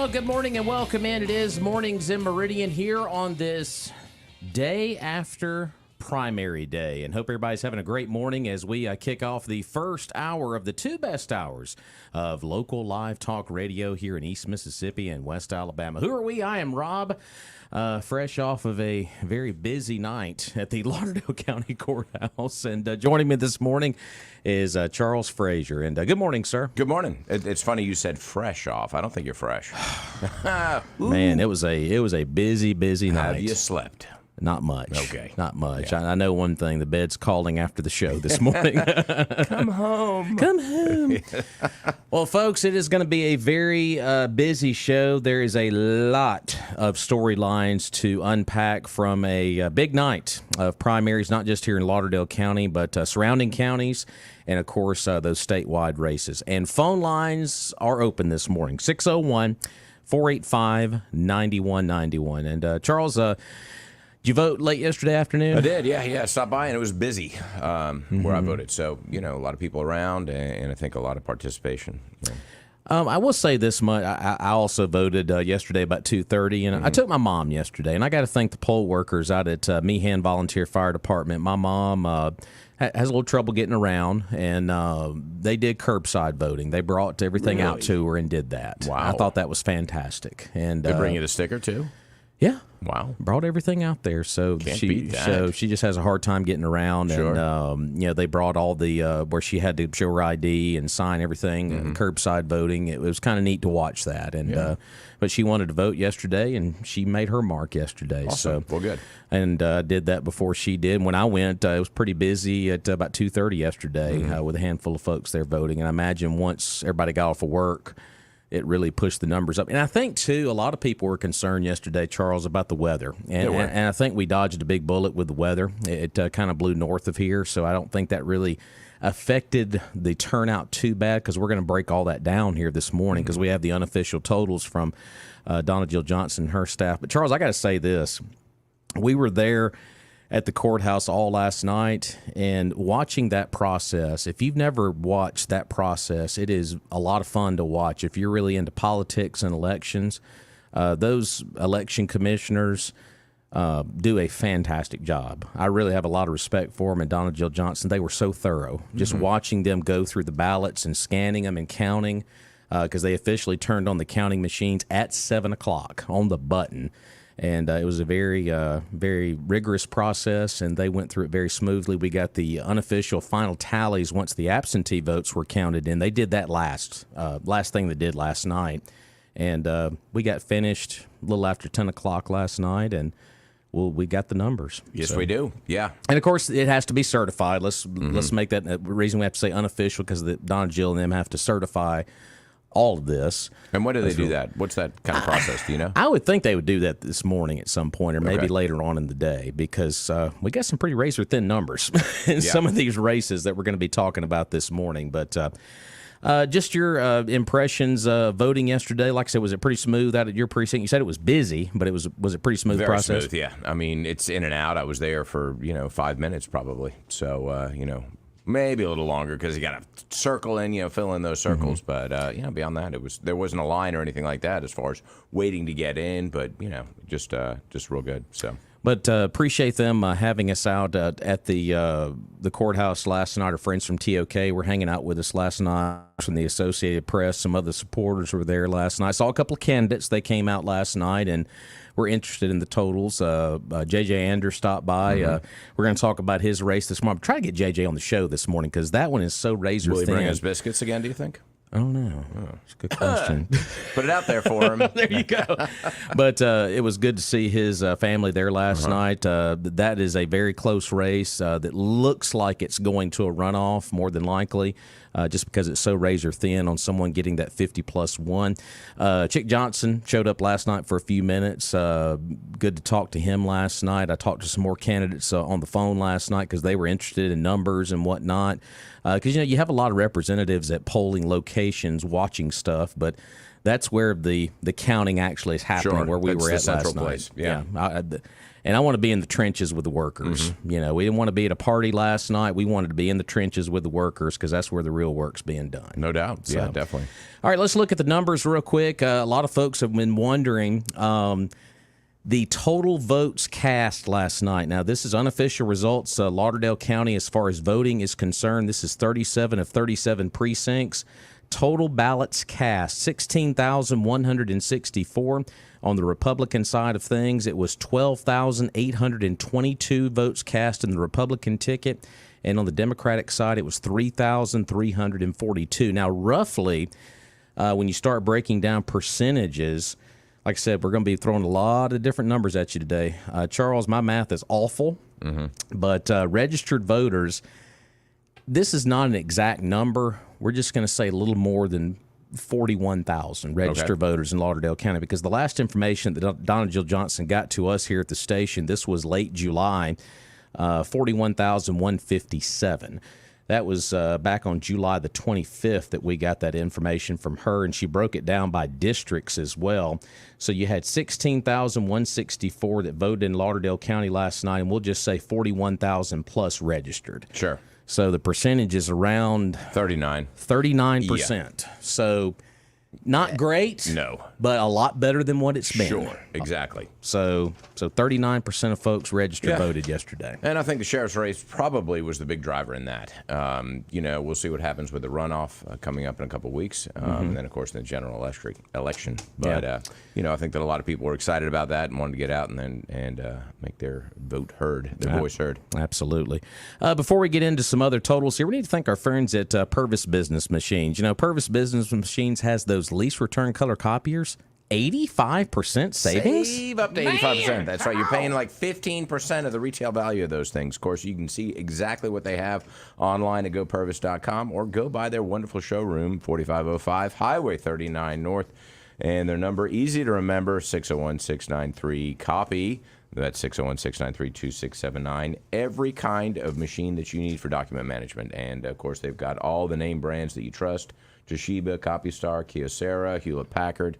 Well, good morning and welcome in. It is Mornings in Meridian here on this day after primary day. And hope everybody's having a great morning as we kick off the first hour of the two best hours of local live talk radio here in East Mississippi and West Alabama. Who are we? I am Rob. Fresh off of a very busy night at the Lauderdale County Courthouse. And joining me this morning is Charles Frazier. And good morning, sir. Good morning. It's funny you said fresh off. I don't think you're fresh. Man, it was a busy night. Have you slept? Not much. Okay. Not much. Yeah. I know one thing. The bed's calling after the show this morning. Come home. Come home. Well, folks, it is going to be a very busy show. There is a lot of storylines to unpack from a big night of primaries, not just here in Lauderdale County, but surrounding counties, and, of course, those statewide races. And phone lines are open this morning, 601-485-9191. And, Charles, did you vote late yesterday afternoon? I did, yeah. I stopped by, and it was busy where I voted. So, a lot of people around, and I think a lot of participation. Yeah. I will say this much. I also voted yesterday about 2:30, and I took my mom yesterday. And I got to thank the poll workers out at Meehan Volunteer Fire Department. My mom has a little trouble getting around, and they did curbside voting. They brought everything out to her and did that. Wow. I thought that was fantastic. And They bring you the sticker, too? Yeah. Wow. Brought everything out there. So Can't she beat that. so she just has a hard time getting around. Sure. And they brought all the where she had to show her ID and sign everything and curbside voting. It was kind of neat to watch that. And but she wanted to vote yesterday, and she made her mark yesterday. Awesome. So Well, good. And did that before she did. When I went, it was pretty busy at about 2:30 yesterday with a handful of folks there voting. And I imagine once everybody got off of work, it really pushed the numbers up. And I think, too, a lot of people were concerned yesterday, Charles, about the weather. And I think we dodged a big bullet with the weather. It kind of blew north of here, so I don't think that really affected the turnout too bad, because we're going to break all that down here this morning because we have the unofficial totals from Donna Jill Johnson and her staff. But, Charles, I got to say this. We were there at the courthouse all last night, and watching that process, if you've never watched that process, it is a lot of fun to watch. If you're really into politics and elections, those election commissioners do a fantastic job. I really have a lot of respect for them, and Donna Jill Johnson, they were so thorough. Just watching them go through the ballots and scanning them and counting, because they officially turned on the counting machines at 7 o'clock on the button. And it was a very, very rigorous process, and they went through it very smoothly. We got the unofficial final tallies once the absentee votes were counted in. They did that last thing they did last night. And we got finished a little after 10 o'clock last night, and we got the numbers. Yes, we do. Yeah. And, of course, it has to be certified. Let's make that a reason we have to say unofficial, because Donna Jill and them have to certify all of this. And when do they do that? What's that kind of process? Do you know? I would think they would do that this morning at some point, or maybe later on in the day, because we got some pretty razor-thin numbers in some of these races that we're going to be talking about this morning. But just your impressions voting yesterday. Like I said, was it pretty smooth out at your precinct? You said it was busy, but was it pretty smooth Very process? smooth, yeah. I mean, it's in and out. I was there for, 5 minutes probably. So, maybe a little longer because you got to circle in, fill in those circles. But, beyond that, there wasn't a line or anything like that as far as waiting to get in. But, just real good. So. But appreciate them having us out at the courthouse last night. Our friends from TOK were hanging out with us last night from the Associated Press. Some other supporters were there last night. Saw a couple of candidates. They came out last night and were interested in the totals. J.J. Anders stopped by. We're going to talk about his race this morning. I'm trying to get J.J. on the show this morning because that one is so razor thin. Will he bring us biscuits again, do you think? I don't know. It's a good question. Put it out there for him. There you go. But it was good to see his family there last night. That is a very close race that looks like it's going to a runoff more than likely, just because it's so razor thin on someone getting that 50+1. Chick Johnson showed up last night for a few minutes. Good to talk to him last night. I talked to some more candidates on the phone last night because they were interested in numbers and whatnot. Because, you have a lot of representatives at polling locations watching stuff, but that's where the counting actually is happening, where we were at last night. Yeah. And I want to be in the trenches with the workers. You know, we didn't want to be at a party last night. We wanted to be in the trenches with the workers because that's where the real work's being done. No doubt. So, yeah, definitely. All right, let's look at the numbers real quick. A lot of folks have been wondering the total votes cast last night. Now, this is unofficial results. Lauderdale County, as far as voting is concerned, this is 37 of 37 precincts. Total ballots cast, 16,164. On the Republican side of things, it was 12,822 votes cast in the Republican ticket. And on the Democratic side, it was 3,342. Now, roughly, when you start breaking down percentages, like I said, we're going to be throwing a lot of different numbers at you today. Charles, my math is awful, but registered voters, this is not an exact number. We're just going to say a little more than 41,000 registered voters in Lauderdale County, because the last information that Donna Jill Johnson got to us here at the station, this was late July, 41,157. That was back on July the 25th that we got that information from her, and she broke it down by districts as well. So you had 16,164 that voted in Lauderdale County last night, and we'll just say 41,000 plus registered. Sure. So the percentage is around 39%. Yeah. So not great. No. But a lot better than what it's been. Sure, exactly. So 39% of folks registered voted yesterday. And I think the sheriff's race probably was the big driver in that. You know, we'll see what happens with the runoff coming up in a couple of weeks, and then, of course, the general election. But, you know, I think that a lot of people were excited about that and wanted to get out and make their vote heard, their voice heard. Absolutely. Before we get into some other totals here, we need to thank our friends at Purvis Business Machines. You know, Purvis Business Machines has those lease return color copiers. 85% savings? Save up to 85%. That's right. You're paying like 15% of the retail value of those things. Of course, you can see exactly what they have online at gopurvis.com or go by their wonderful showroom, 4505 Highway 39 North. And their number, easy to remember, 601-693-COPY. That's 601-693-2679. Every kind of machine that you need for document management. And, of course, they've got all the name brands that you trust. Toshiba, CopyStar, Kyocera, Hewlett-Packard.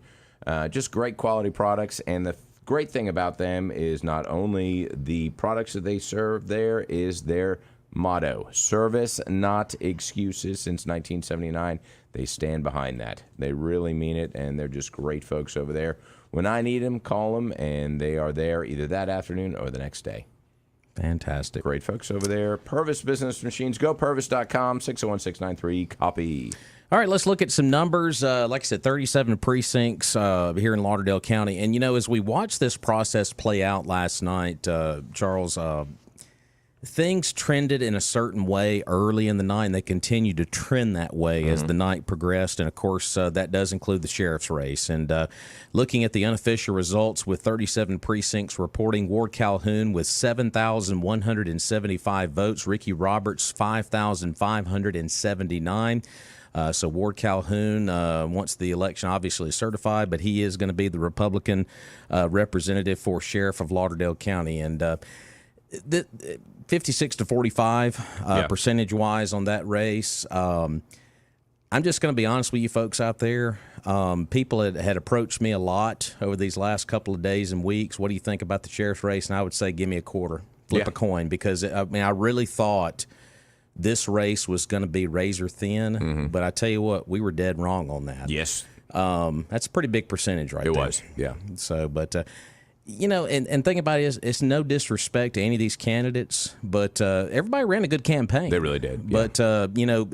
Just great quality products, and the great thing about them is not only the products that they serve, there is their motto, service, not excuses. Since 1979, they stand behind that. They really mean it, and they're just great folks over there. When I need them, call them, and they are there either that afternoon or the next day. Fantastic. Great folks over there. Purvis Business Machines. Go Purvis.com, 601-693-COPY. All right, let's look at some numbers. Like I said, 37 precincts here in Lauderdale County. And, you know, as we watched this process play out last night, Charles, things trended in a certain way early in the night, and they continued to trend that way as the night progressed. And, of course, that does include the sheriff's race. And looking at the unofficial results with 37 precincts reporting, Ward Calhoun with 7,175 votes, Ricky Roberts 5,579. So Ward Calhoun, once the election obviously is certified, but he is going to be the Republican representative for Sheriff of Lauderdale County. And 56 to 45 percentage-wise on that race. I'm just going to be honest with you folks out there. People had approached me a lot over these last couple of days and weeks. What do you think about the sheriff's race? And I would say give me a quarter, flip a coin, because I mean I really thought this race was going to be razor thin, but I tell you what, we were dead wrong on that. Yes. That's a pretty big percentage right there. It was, yeah. So, but, you know, and think about it is, it's no disrespect to any of these candidates, but everybody ran a good campaign. They really did. Yeah. But, you know,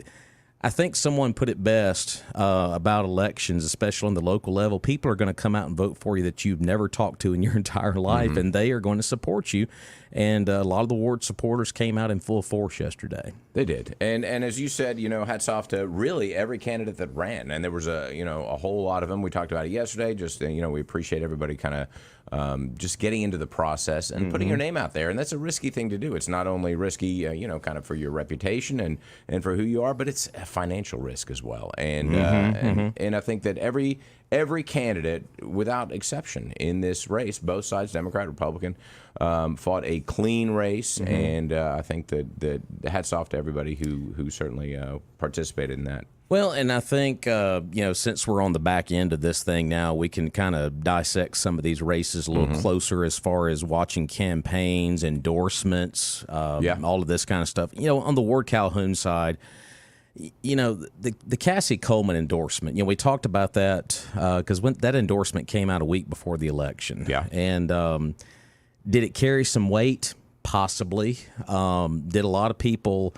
I think someone put it best about elections, especially on the local level. People are going to come out and vote for you that you've never talked to in your entire life, and they are going to support you. And a lot of the ward supporters came out in full force yesterday. They did. And as you said, you know, hats off to really every candidate that ran. And there was a whole lot of them. We talked about it yesterday. Just, you know, we appreciate everybody kind of just getting into the process and putting your name out there. And that's a risky thing to do. It's not only risky, you know, kind of for your reputation and for who you are, but it's a financial risk as well. And and I think that every every candidate, without exception, in this race, both sides, Democrat, Republican, fought a clean race, and I think that hats off to everybody who certainly participated in that. Well, and I think, since we're on the back end of this thing now, we can kind of dissect some of these races a little closer as far as watching campaigns, endorsements, all of this kind of stuff. On the Ward Calhoun side, the Cassie Coleman endorsement, we talked about that because when that endorsement came out a week before the election. Yeah. And did it carry some weight? Possibly. Did a lot of people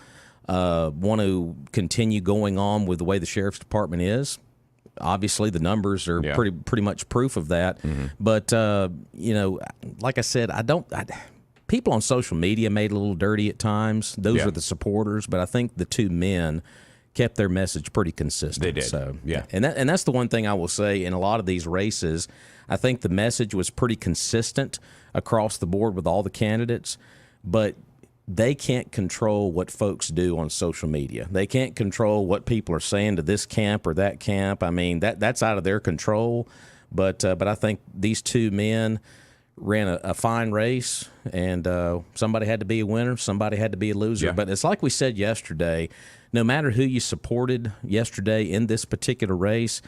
want to continue going on with the way the sheriff's department is? Obviously, the numbers are pretty much proof of that. But like I said, people on social media made it a little dirty at times. Those are the supporters, but I think the two men kept their message pretty consistent. They did. So yeah, and that's the one thing I will say in a lot of these races. I think the message was pretty consistent across the board with all the candidates, but they can't control what folks do on social media. They can't control what people are saying to this camp or that camp. I mean, that's out of their control. But I think these two men ran a fine race, and somebody had to be a winner, somebody had to be a loser. Yeah. But it's like we said yesterday, no matter who you supported yesterday in this particular race,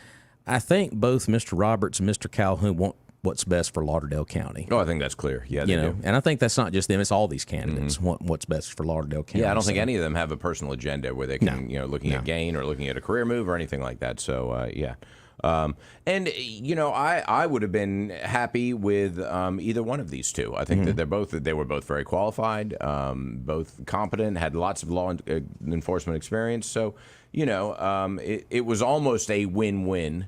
I think both Mr. Roberts and Mr. Calhoun want what's best for Lauderdale County. Oh, I think that's clear. Yeah, they do. And I think that's not just them; it's all these candidates want what's best for Lauderdale County. Yeah, I don't think any of them have a personal agenda where they can, looking at gain or looking at a career move or anything like that. So, yeah. And I would have been happy with either one of these two. I think that they were both very qualified, both competent, had lots of law enforcement experience. So, it was almost a win-win,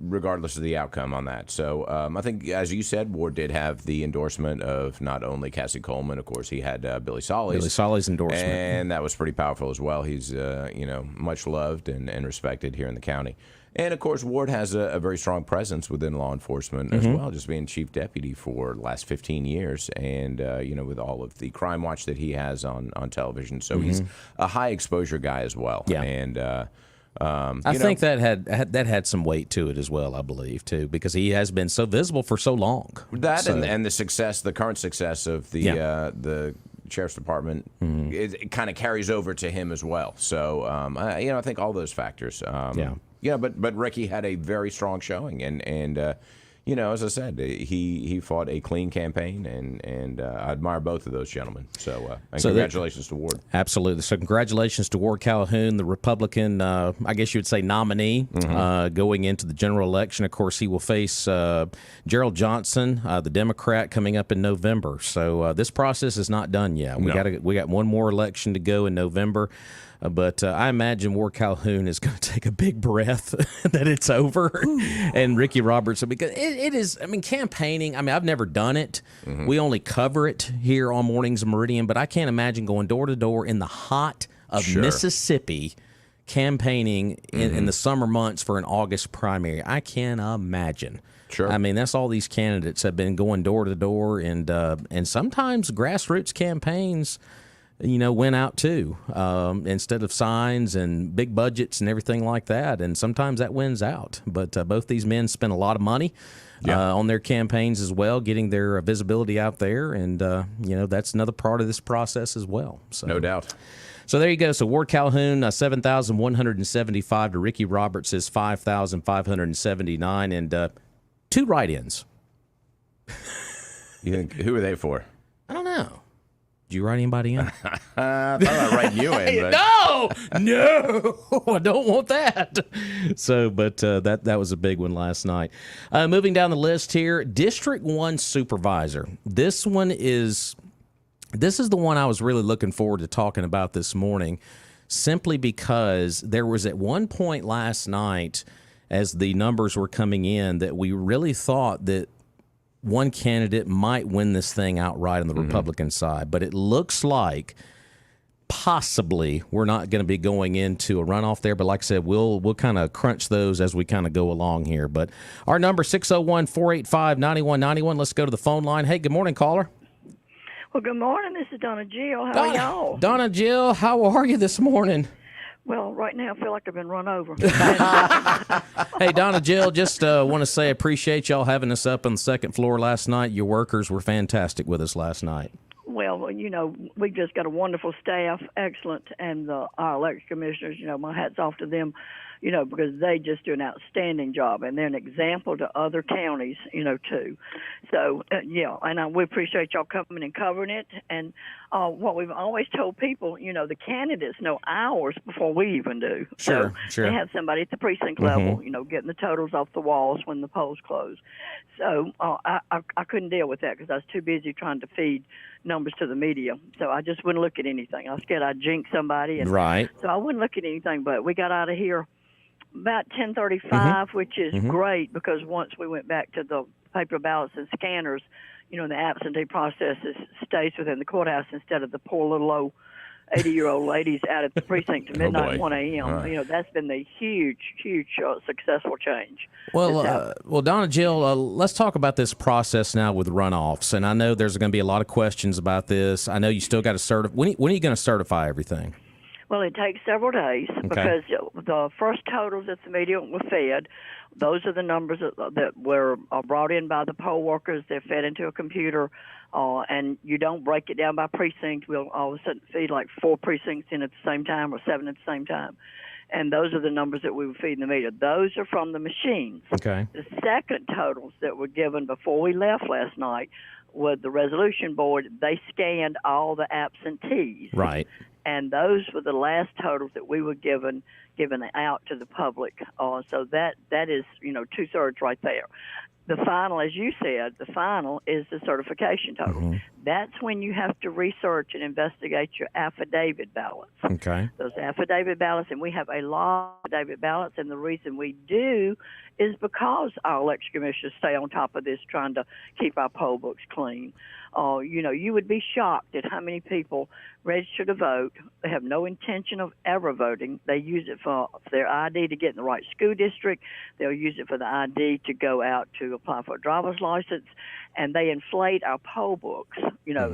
regardless of the outcome on that. So I think, as you said, Ward did have the endorsement of not only Cassie Coleman, of course, he had Billy Solly's endorsement, and that was pretty powerful as well. He's much loved and respected here in the county. And, of course, Ward has a very strong presence within law enforcement as well, just being chief deputy for the last 15 years and, with all of the crime watch that he has on television. So he's a high-exposure guy as well. Yeah. And I think that had some weight to it as well, I believe, too, because he has been so visible for so long. That and the current success of the Sheriff's Department, it kind of carries over to him as well. So, I think all those factors. But Ricky had a very strong showing, and as I said, he fought a clean campaign, and I admire both of those gentlemen. So, congratulations to Ward. Absolutely. So, congratulations to Ward Calhoun, the Republican, I guess you would say nominee, going into the general election. Of course, he will face Gerald Johnson, the Democrat, coming up in November. So, this process is not done yet. We got one more election to go in November. But I imagine Ward Calhoun is going to take a big breath that it's over. And Ricky Roberts, because it is, campaigning, I've never done it. We only cover it here on Mornings of Meridian, but I can't imagine going door to door in the hot of Mississippi campaigning in the summer months for an August primary. I can't imagine. Sure. That's all these candidates have been going door to door, and sometimes grassroots campaigns went out too, instead of signs and big budgets and everything like that. And sometimes that wins out. But both these men spent a lot of money on their campaigns as well, getting their visibility out there. And, that's another part of this process as well. So, no doubt. So there you go. So Ward Calhoun, 7,175 to Ricky Roberts' 5,579, and 2 write-ins. You think, who are they for? I don't know. Did you write anybody in? I thought I'd write you in. But... No, I don't want that. So, but that was a big one last night. Moving down the list here, District 1 Supervisor. This is the one I was really looking forward to talking about this morning, simply because there was at one point last night, as the numbers were coming in, that we really thought that one candidate might win this thing outright on the Republican side, but it looks like possibly we're not going to be going into a runoff there. But like I said, we'll kind of crunch those as we kind of go along here. But our number 601-485-9191. Let's go to the phone line. Hey, good morning, caller. Well, good morning. This is Donna Jill. How are y'all? Donna Jill, how are you this morning? Well, right now I feel like I've been run over. Hey, Donna Jill, just want to say I appreciate y'all having us up on the second floor last night. Your workers were fantastic with us last night. Well, we've just got a wonderful staff, excellent, and our election commissioners, my hat's off to them, because they just do an outstanding job, and they're an example to other counties, too. So, we appreciate y'all coming and covering it. And what we've always told people, the candidates know hours before we even do. Sure. They have somebody at the precinct level, getting the totals off the walls when the polls close. So I couldn't deal with that because I was too busy trying to feed numbers to the media. So I just wouldn't look at anything. I was scared I'd jinx somebody. And right. So I wouldn't look at anything, but we got out of here about 10:35, which is great because once we went back to the paper ballots and scanners, the absentee process stays within the courthouse instead of the poor little old 80-year-old ladies out at the precinct to midnight, 1 a.m. That's been the huge successful change. Well, Donna Jill, let's talk about this process now with runoffs. And I know there's going to be a lot of questions about this. I know you still got to certify. When are you going to certify everything? Well, it takes several days because the first totals at the meeting were fed. Those are the numbers that were brought in by the poll workers. They're fed into a computer, and you don't break it down by precinct. We'll all of a sudden feed like 4 precincts in at the same time or 7 at the same time. And those are the numbers that we were feeding the media. Those are from the machines. Okay. The second totals that were given before we left last night with the resolution board, they scanned all the absentees. Right. And those were the last totals that we were given out to the public. So that is, 2/3 right there. The final, as you said, the final is the certification total. That's when you have to research and investigate your affidavit ballots. Okay. Those affidavit ballots, and we have a lot of affidavit ballots, and the reason we do is because our election commissioners stay on top of this, trying to keep our poll books clean. You would be shocked at how many people register to vote. They have no intention of ever voting. They use it for their ID to get in the right school district. They'll use it for the ID to go out to apply for a driver's license, and they inflate our poll books.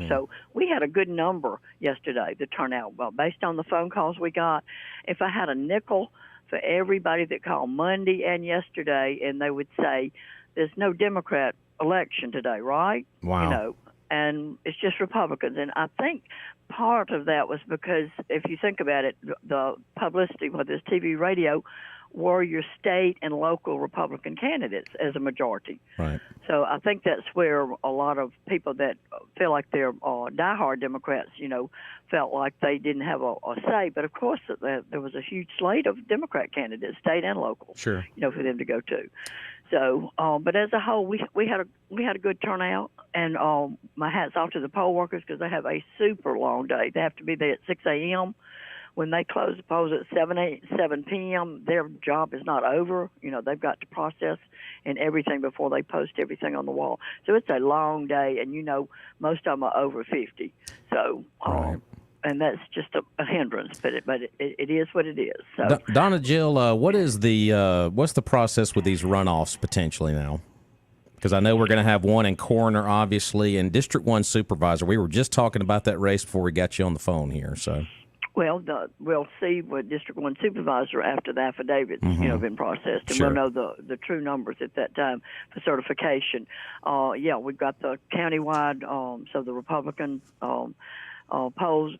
So we had a good number yesterday, the turnout. Well, based on the phone calls we got, if I had a nickel for everybody that called Monday and yesterday, and they would say, there's no Democrat election today, right? Wow. And it's just Republicans. And I think part of that was because if you think about it, the publicity, whether it's TV, radio, were your state and local Republican candidates as a majority. Right. So I think that's where a lot of people that feel like they're diehard Democrats, felt like they didn't have a say. But of course, there was a huge slate of Democrat candidates, state and local. Sure. For them to go to. So, but as a whole, we had a good turnout, and my hat's off to the poll workers because they have a super long day. They have to be there at 6 a.m. When they close the polls at 7 p.m., their job is not over. They've got to process and everything before they post everything on the wall. So it's a long day, and most of them are over 50. So. Right. And that's just a hindrance, but it is what it is. So, Donna Jill, what's the process with these runoffs potentially now? Because I know we're going to have one in coroner, obviously, and District 1 supervisor. We were just talking about that race before we got you on the phone here. So, well, we'll see what District 1 supervisor after the affidavits been processed, and we'll know the true numbers at that time for certification. We've got the countywide, so the Republican. Polls,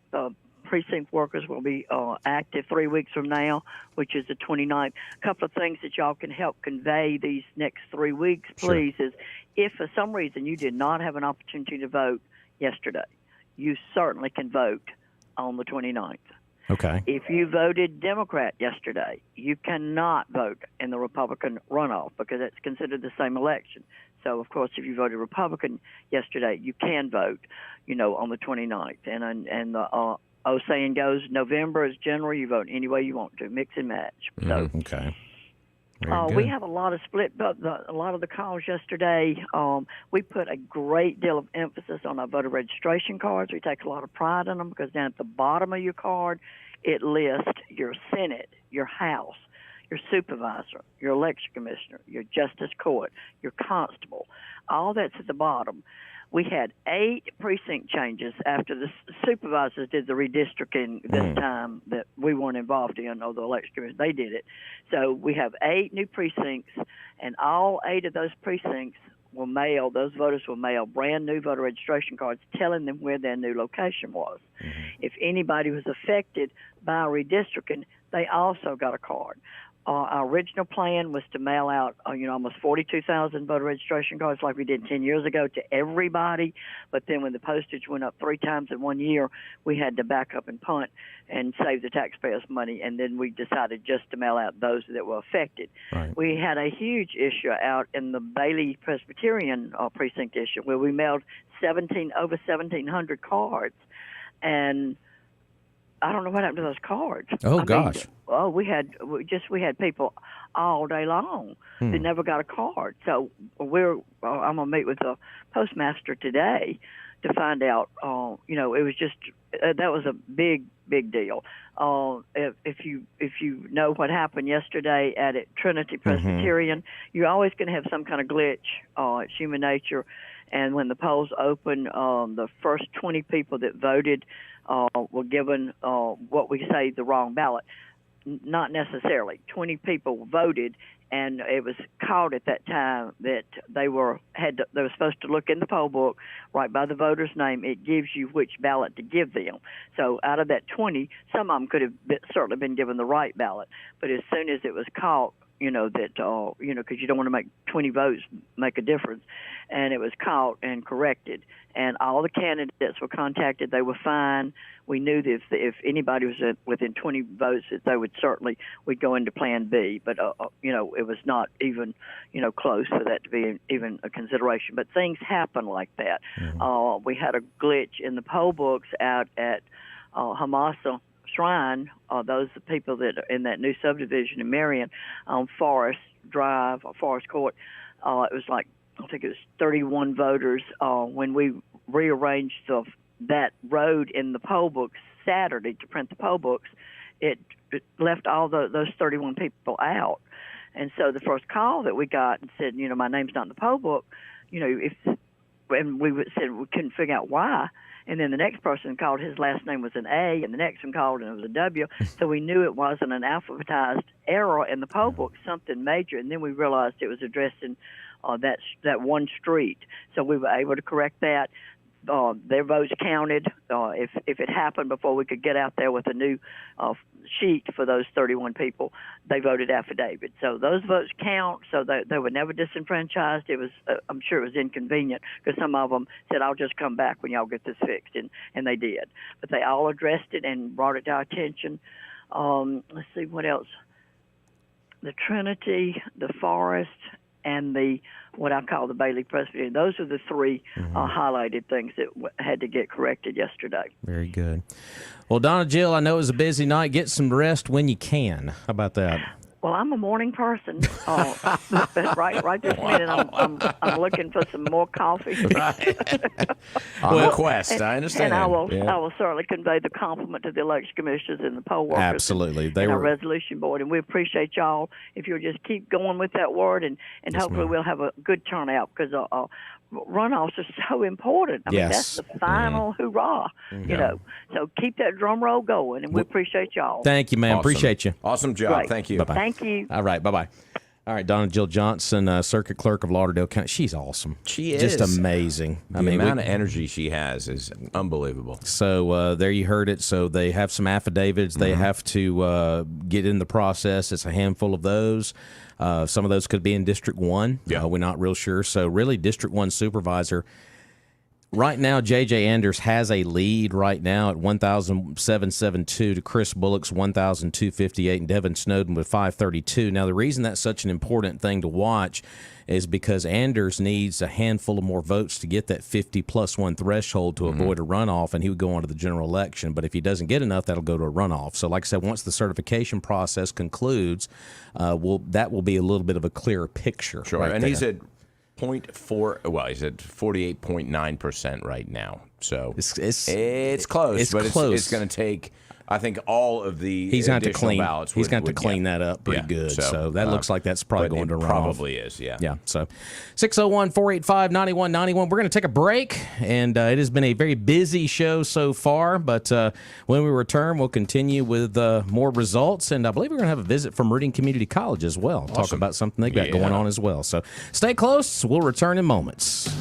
precinct workers will be active 3 weeks from now, which is the 29th. A couple of things that y'all can help convey these next 3 weeks, please, is if for some reason you did not have an opportunity to vote yesterday, you certainly can vote on the 29th. Okay. If you voted Democrat yesterday, you cannot vote in the Republican runoff because it's considered the same election. So, of course, if you voted Republican yesterday, you can vote, on the 29th. And the old saying goes, November is January. You vote any way you want to, mix and match. So, okay. We have a lot of a lot of the calls yesterday. We put a great deal of emphasis on our voter registration cards. We take a lot of pride in them because down at the bottom of your card, it lists your Senate, your House, your supervisor, your election commissioner, your justice court, your constable. All that's at the bottom. we had 8 precinct changes after the supervisors did the redistricting this time that we weren't involved in, or the election commission, they did it. So we have 8 new precincts, and all 8 of those precincts those voters will mail brand new voter registration cards telling them where their new location was. If anybody was affected by redistricting, they also got a card. Our original plan was to mail out, almost 42,000 voter registration cards like we did 10 years ago to everybody. But then when the postage went up 3 times in 1 year, we had to back up and punt and save the taxpayers money. And then we decided just to mail out those that were affected. Right. We had a huge issue out in the Bailey Presbyterian precinct issue where we mailed over 1,700 cards. And I don't know what happened to those cards. Oh, gosh. We had people all day long that never got a card. So I'm gonna meet with the postmaster today to find out. It was just that was a big deal. If you know what happened yesterday at Trinity Presbyterian, you're always going to have some kind of glitch. It's human nature. And when the polls opened, the first 20 people that voted were given what we say the wrong ballot. Not necessarily. 20 people voted, and it was caught at that time that they were supposed to look in the poll book right by the voter's name. It gives you which ballot to give them. So out of that 20, some of them could have certainly been given the right ballot. But as soon as it was caught, because you don't want to make 20 votes make a difference. And it was caught and corrected. And all the candidates were contacted. They were fine. We knew that if anybody was within 20 votes, that we'd go into Plan B. But, it was not even, close for that to be even a consideration. But things happen like that. We had a glitch in the poll books out at Hamasa Shrine, those people that are in that new subdivision in Meridian on Forest Drive or Forest Court. It was like, I think it was 31 voters. When we rearranged that road in the poll books Saturday to print the poll books, it left all those 31 people out. And so the first call that we got and said, my name's not in the poll book, and we said we couldn't figure out why. And then the next person called, his last name was an A, and the next one called, and it was a W. So we knew it wasn't an alphabetized error in the poll book, something major. And then we realized it was addressing that one street. So we were able to correct that. Their votes counted. If it happened before we could get out there with a new sheet for those 31 people, they voted affidavit. So those votes count. So they were never disenfranchised. It was, I'm sure, it was inconvenient because some of them said, "I'll just come back when y'all get this fixed," and they did. But they all addressed it and brought it to our attention. Let's see what else. The Trinity, the Forest, and what I call the Bailey Presbyterian. Those are the 3 highlighted things that had to get corrected yesterday. Very good. Well, Donna Jill, I know it was a busy night. Get some rest when you can. How about that? Well, I'm a morning person. But right this minute, I'm looking for some more coffee. On request, I understand. And I will certainly convey the compliment to the election commissioners and the poll workers. Absolutely, and our resolution board, and we appreciate y'all. If you'll just keep going with that word, and hopefully we'll have a good turnout because runoffs are so important. I mean, that's the final hoorah. So keep that drum roll going, and we appreciate y'all. Thank you, ma'am. Awesome. Appreciate you. Awesome job. Right. Thank you. Bye-bye. Thank you. All right. Bye-bye. All right, Donna Jill Johnson, Circuit Clerk of Lauderdale County. She's awesome. She is. Just amazing. The amount of energy she has is unbelievable. So there you heard it. So they have some affidavits. They have to get in the process. It's a handful of those. Some of those could be in District 1. Yeah. We're not real sure. So really, District 1 supervisor. Right now, J.J. Anders has a lead right now at 1,772 to Chris Bullock's 1,258 and Devin Snowden with 532. Now, the reason that's such an important thing to watch is because Anders needs a handful of more votes to get that 50+1 threshold to avoid a runoff, and he would go on to the general election. But if he doesn't get enough, that'll go to a runoff. So like I said, once the certification process concludes, that will be a little bit of a clearer picture. Sure, right and there. he's at 0.4. Well, he's at 48.9% right now. So it's close, It's but close. it's going to take I think all of the he's going to additional clean. ballots He's going to would clean get. that up pretty Yeah, good. So that looks like that's probably but going it to run probably is. Yeah. Yeah. So 601-485-9191. We're going to take a break, and it has been a very busy show so far. But when we return, we'll continue with more results, and I believe we're going to have a visit from Meridian Community College as well. Talk about something they got going on as well. So stay close. We'll return in moments.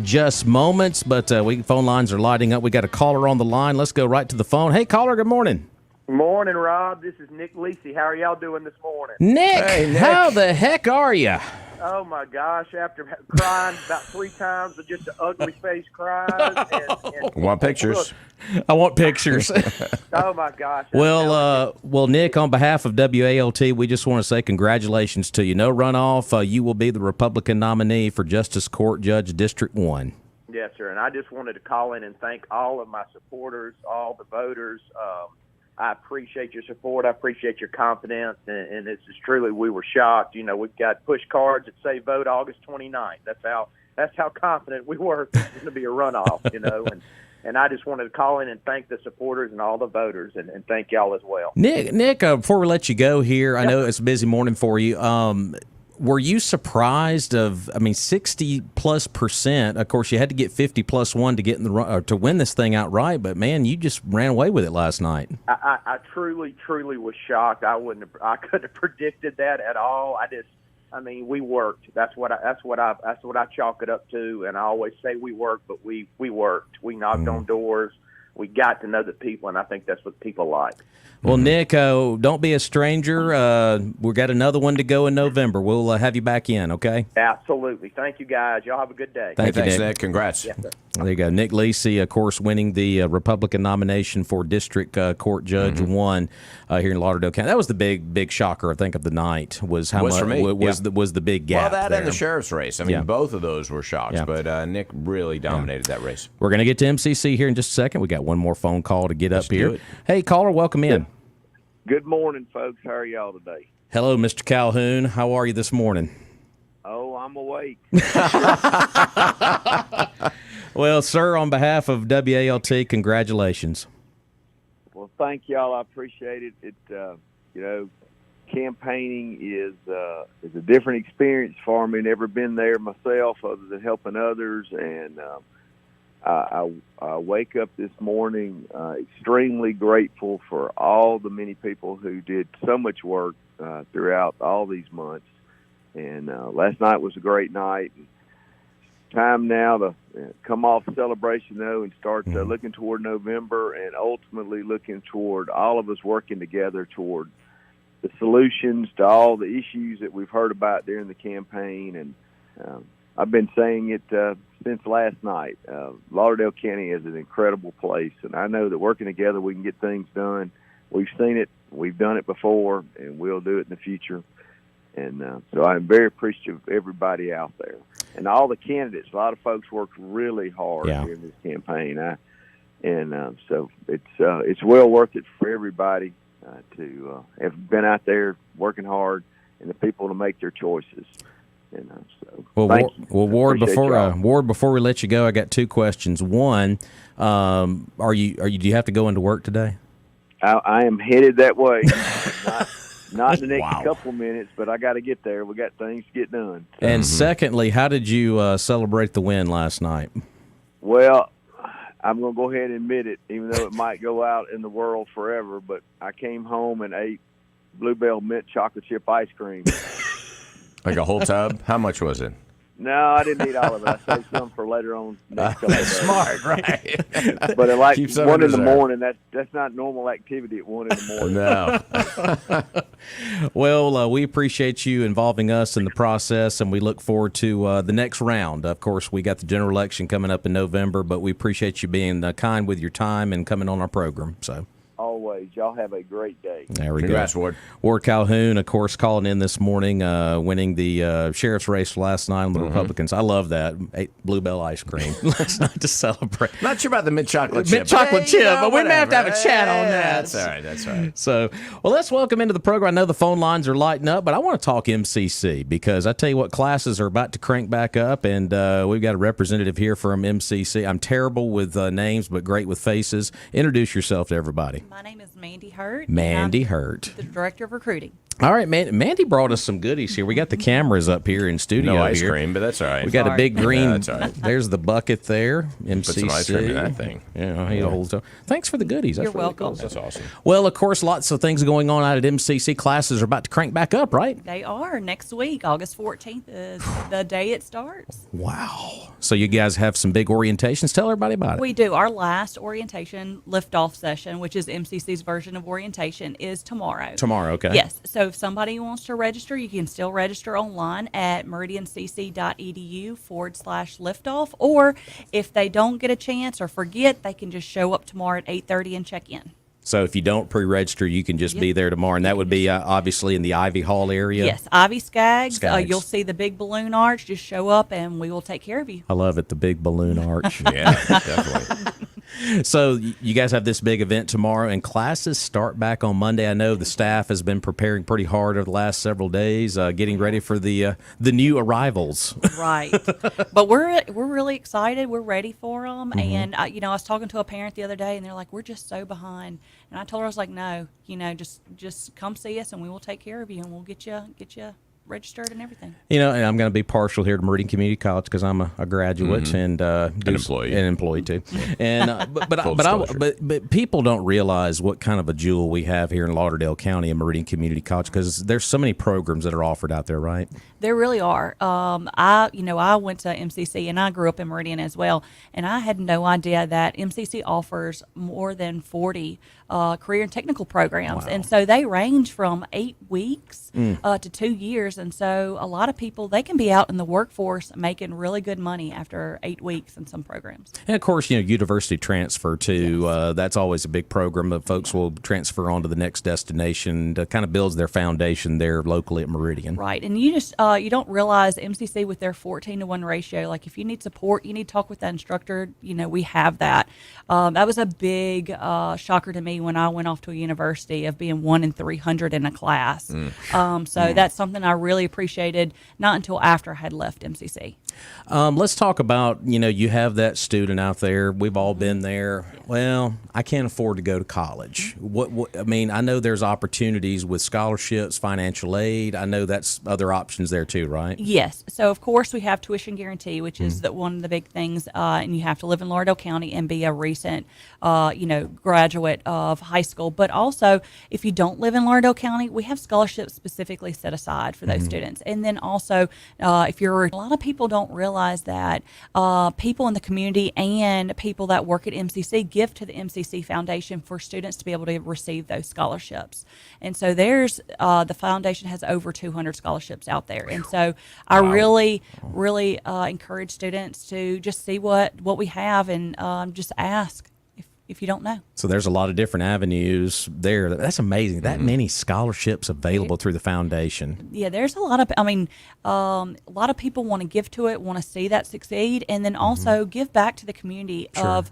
Just moments, but phone lines are lighting up. We got a caller on the line. Let's go right to the phone. Hey, caller, good morning. Morning, Rob. This is Nick Lisi. How are y'all doing this morning? Nick, Hey, Nick. how the heck are you? Oh, my gosh. After crying about 3 times with just an ugly face cries. And Want pictures? I want pictures. oh, my gosh. Well, Nick, on behalf of WALT, we just want to say congratulations to you. No runoff. You will be the Republican nominee for Justice Court Judge District 1. Yes, sir. And I just wanted to call in and thank all of my supporters, all the voters. I appreciate your support. I appreciate your confidence. And this is truly, we were shocked. You know, we've got push cards that say vote August 29th. That's how confident we were it was going to be a runoff, you know. And I just wanted to call in and thank the supporters and all the voters, and thank y'all as well. Nick, before we let you go here, I know it's a busy morning for you. Were you surprised 60+%? Of course, you had to get 50+1 to get in the to win this thing outright, but man, you just ran away with it last night. I truly was shocked. I couldn't have predicted that at all. We worked. That's what I chalk it up to. And I always say we worked, but we worked. We knocked on doors. We got to know the people, and I think that's what people like. Well, Nick, don't be a stranger. We've got another one to go in November. We'll have you back in, okay? Absolutely. Thank you, guys. Y'all have a good day. Thanks, Nick. Congrats. Yes, sir. There you go. Nick Lacey, of course, winning the Republican nomination for District Court Judge 1 here in Lauderdale County. That was the big shocker, I think, of the night. Was how much for me. was the big gap. Well, that there. And the sheriff's race. Both of those were shocks, but Nick really dominated that race. We're going to get to MCC here in just a second. We got one more phone call to get up here. Do it. Hey, caller, welcome in. Good morning, folks. How are y'all today? Hello, Mr. Calhoun. How are you this morning? Oh, I'm awake. Well, sir, on behalf of WALT, congratulations. Well, thank y'all. I appreciate it. Campaigning is a different experience for me. Never been there myself, other than helping others. And I wake up this morning extremely grateful for all the many people who did so much work throughout all these months. And last night was a great night. Time now to come off celebration, though, and start looking toward November, and ultimately looking toward all of us working together toward the solutions to all the issues that we've heard about during the campaign. And I've been saying it since last night. Lauderdale County is an incredible place, and I know that working together we can get things done. We've seen it, we've done it before, and we'll do it in the future. And so I'm very appreciative of everybody out there. And all the candidates, a lot of folks worked really hard during this campaign. So it's well worth it for everybody to have been out there working hard, and the people to make their choices. Ward, before we let you go, I got two questions. One, do you have to go into work today? I am headed that way. Not in the next couple of minutes, but I got to get there. We got things to get done. And secondly, how did you celebrate the win last night? Well, I'm going to go ahead and admit it, even though it might go out in the world forever, but I came home and ate Bluebell mint chocolate chip ice cream. Like a whole tub? How much was it? No, I didn't eat all of it. I saved some for later on. Next couple That's of days. smart, right? But at like Keep some 1 in the reserve. morning, that's not normal activity at 1 in the morning. No. Well, we appreciate you involving us in the process, and we look forward to the next round. Of course, we got the general election coming up in November, but we appreciate you being kind with your time and coming on our program. So. Always. Y'all have a great day. There we Congrats, go. Ward. Ward Calhoun, of course, calling in this morning, winning the sheriff's race last night on the Republicans. I love that. Ate Bluebell ice cream last night to celebrate. Not sure about the mint chocolate chip. Mint chocolate chip, but we may have to have a chat on that. That's all right. That's all right. So, well, let's welcome into the program. I know the phone lines are lighting up, but I want to talk MCC because I tell you what, classes are about to crank back up, and we've got a representative here from MCC. I'm terrible with names, but great with faces. Introduce yourself to everybody. My name is Mandy Hurt. Mandy and I'm Hurt. the Director of Recruiting. All right, Mandy brought us some goodies here. We got the cameras up here in studio. No ice here. cream, but that's all right. We got a big green. Yeah, that's all right. There's the bucket there. MCC. Put some ice cream in that thing. Yeah, he holds up. Thanks for the goodies. That's You're really welcome. cool. That's awesome. Well, of course, lots of things going on out at MCC. Classes are about to crank back up, right? They are next week, August 14th is the day it starts. Wow. So you guys have some big orientations. Tell everybody about it. We do. Our last orientation liftoff session, which is MCC's version of orientation, is tomorrow. Tomorrow, okay. Yes. So if somebody wants to register, you can still register online at meridiancc.edu/liftoff. Or if they don't get a chance or forget, they can just show up tomorrow at 8:30 and check in. So if you don't pre-register, you can just be there tomorrow, and that would be obviously in the Ivy Hall area. Yes, Ivy Skaggs. Skaggs. You'll see the big balloon arch. Just show up, and we will take care of you. I love it, the big balloon arch. Yeah, definitely. So you guys have this big event tomorrow, and classes start back on Monday. I know the staff has been preparing pretty hard over the last several days, getting ready for the new arrivals. Right, but we're really excited. We're ready for them, Mm-hmm. and I was talking to a parent the other day, and they're like, "We're just so behind." And I told her, I was like, "No, just come see us, and we will take care of you, and we'll get you registered and everything." And I'm going to be partial here to Meridian Community College because I'm a graduate and an employee too. And but people don't realize what kind of a jewel we have here in Lauderdale County and Meridian Community College, because there's so many programs that are offered out there, right? There really are. I went to MCC, and I grew up in Meridian as well, and I had no idea that MCC offers more than 40 career and technical programs. Wow. And so they range from 8 weeks to 2 years. And so a lot of people, they can be out in the workforce making really good money after 8 weeks in some programs. And of course, university transfer too. Yes. That's always a big program that folks will transfer on to the next destination to kind of builds their foundation there locally at Meridian. Right. And you just, you don't realize MCC with their 14-to-1 ratio, like if you need support, you need to talk with that instructor, we have that. That was a big shocker to me when I went off to a university of being 1 in 300 in a class. So that's something I really appreciated, not until after I had left MCC. Let's talk about, you have that student out there. We've all been there. Well, I can't afford to go to college. I mean, I know there's opportunities with scholarships, financial aid. I know that's other options there too, right? Yes. So, of course, we have tuition guarantee, which is one of the big things. And you have to live in Lauderdale County and be a recent, graduate of high school. But also, if you don't live in Lauderdale County, we have scholarships specifically set aside for those students. And then also, a lot of people don't realize that people in the community and people that work at MCC give to the MCC Foundation for students to be able to receive those scholarships. And so there's the foundation has over 200 scholarships out there. And so I really encourage students to just see what we have and just ask if you don't know. So there's a lot of different avenues there. That's amazing. That many scholarships available through the foundation. Yeah, there's a lot of people want to give to it, want to see that succeed, and then also give back to the community of,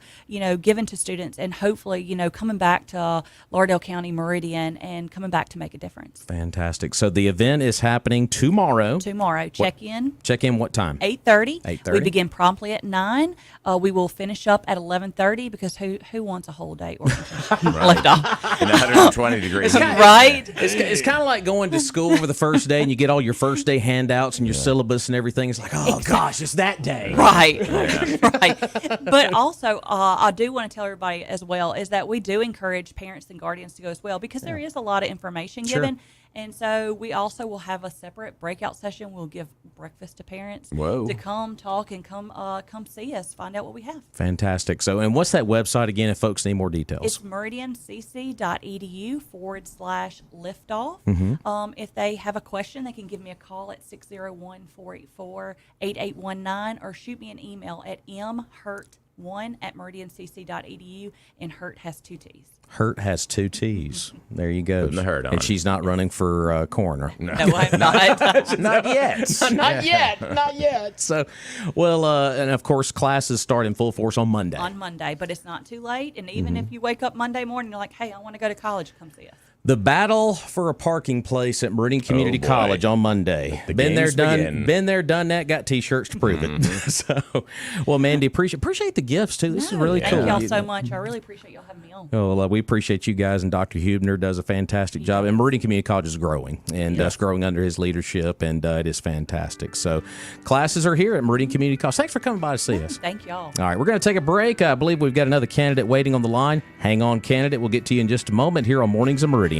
giving to students and hopefully, coming back to Lauderdale County, Meridian, and coming back to make a difference. Fantastic. So the event is happening tomorrow. Check in. Check in what time? 8:30. 8:30. We begin promptly at 9. We will finish up at 11:30 because who wants a whole day orientation left off? In 120 degrees. Right? It's kind of like going to school for the first day and you get all your first day handouts and your syllabus and everything. It's like, oh gosh, it's that day. Right. Right. But also, I do want to tell everybody as well is that we do encourage parents and guardians to go as well because there is a lot of information given. And so we also will have a separate breakout session. We'll give breakfast to parents to come talk and come see us, find out what we have. Fantastic. So, and what's that website again if folks need more details? It's meridiancc.edu/liftoff. If they have a question, they can give me a call at 601-484-8819 or shoot me an email at mhurt1@meridiancc.edu, and Hurt has 2 T's. Hurt has 2 T's. There you go. Putting the hurt on and it. she's not running for coroner. No, I'm not. Not yet. Not yet. So, and of course, classes start in full force on Monday. On Monday, but it's not too late. And even if you wake up Monday morning, you're like, hey, I want to go to college, come see us. The battle for a parking place at Meridian Community boy. College on Monday. The Been there, games done. begin. Been there, done that. Got T-shirts to prove it. So, well, Mandy, appreciate the gifts too. This is really Thank cool. y'all so much. I really appreciate y'all having me on. Well, we appreciate you guys, and Dr. Hubner does a fantastic job. And Meridian Community College is growing, and it's growing under his leadership, and it is fantastic. So, classes are here at Meridian Community College. Thanks for coming by to see us. Thank y'all. All right, we're going to take a break. I believe we've got another candidate waiting on the line. Hang on, candidate. We'll get to you in just a moment here on Mornings of Meridian.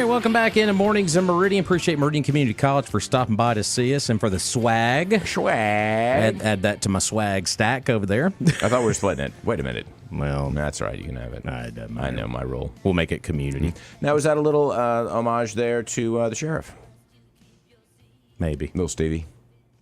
right, welcome back into Mornings in Meridian. Appreciate Meridian Community College for stopping by to see us and for the swag. Add that to my swag stack over there. I thought we were splitting it. Wait a minute. Well, That's right. You can have it. I know my role. We'll make it community. Now, is that a little homage there to the sheriff? Maybe. Little Stevie.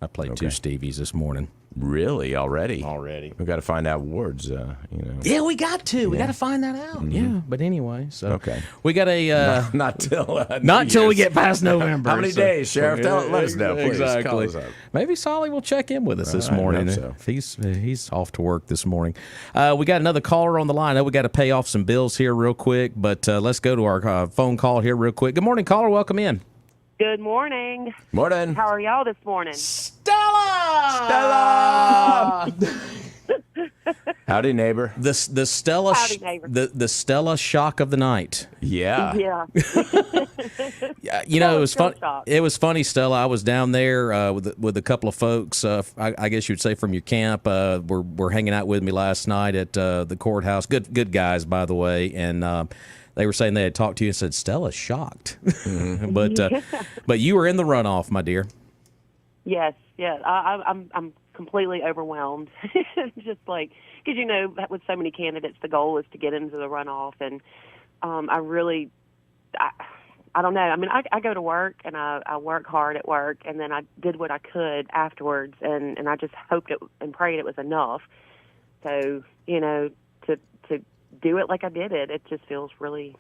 I played 2 Stevies this morning. Really? Already? Already. We've got to find out words, Yeah, we got to. We got to find that out. Yeah, but anyway, so Okay. we got a Not till not till we get past November. How many so- days, Sheriff? Let us know, please. Exactly. Call us up. Maybe Solly will check in with us this I hope morning. so. If he's off to work this morning. We got another caller on the line. I know we got to pay off some bills here real quick, but let's go to our phone call here real quick. Good morning, caller. Welcome in. Good morning. Morning. How are y'all this morning? Stella. Howdy, neighbor. The Stella. Howdy, neighbor. The Stella shock of the night. Yeah. Yeah. Yeah, you know, it was Still fun. shocked. It was funny, Stella. I was down there with a couple of folks. I guess you'd say from your camp. Were hanging out with me last night at the courthouse. Good guys, by the way. And they were saying they had talked to you and said Stella's shocked. But you were in the runoff, my dear. Yes. Yeah. I'm completely overwhelmed. Just like, because with so many candidates, the goal is to get into the runoff, and I don't know. I mean, I go to work and I work hard at work, and then I did what I could afterwards, and I just hoped it and prayed it was enough. So, to do it like I did it just feels really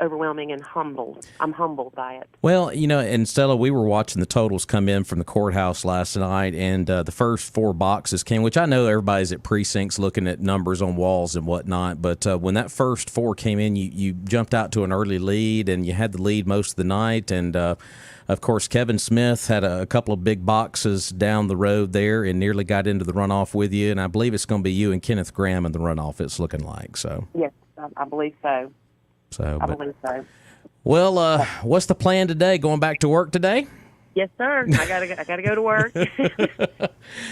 overwhelming and humbled. I'm humbled by it. Well, and Stella, we were watching the totals come in from the courthouse last night, and the first 4 boxes came, which I know everybody's at precincts looking at numbers on walls and whatnot, but when that first 4 came in, you jumped out to an early lead, and you had the lead most of the night, and of course, Kevin Smith had a couple of big boxes down the road there and nearly got into the runoff with you, and I believe it's going to be you and Kenneth Graham in the runoff, it's looking like. So. Yes, I believe so. I believe so. Well, what's the plan today? Going back to work today? Yes, sir. I gotta go to work.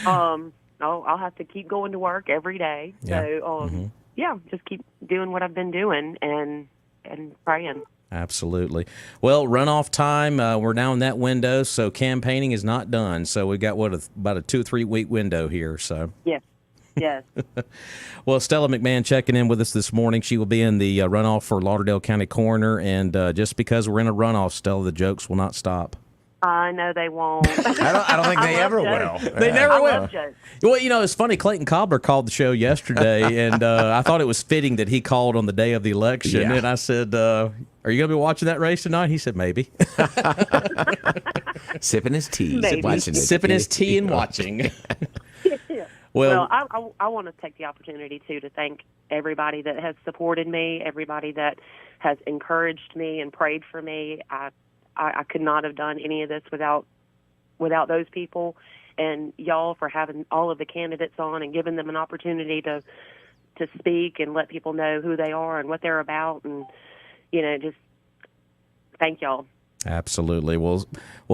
I'll have to keep going to work every day. Yeah. So, just keep doing what I've been doing and praying. Absolutely. Well, runoff time, we're now in that window, so campaigning is not done. So we've got, about a 2 or 3 week window here. So. Yes. Yes. Well, Stella McMahon checking in with us this morning. She will be in the runoff for Lauderdale County Coroner, and just because we're in a runoff, Stella, the jokes will not stop. I know they won't. I don't think they ever will. They never I will. love jokes. Well, it's funny. Clayton Cobbler called the show yesterday, and I thought it was fitting that he called on the day of the election. Yeah. And I said, "Are you going to be watching that race tonight?" He said, "Maybe." Sipping his tea. Maybe. Watching it. Sipping his tea and watching. Well, I want to take the opportunity to thank everybody that has supported me, everybody that has encouraged me and prayed for me. I could not have done any of this without those people, and y'all for having all of the candidates on and giving them an opportunity to speak and let people know who they are and what they're about, and just thank y'all. Absolutely. Well,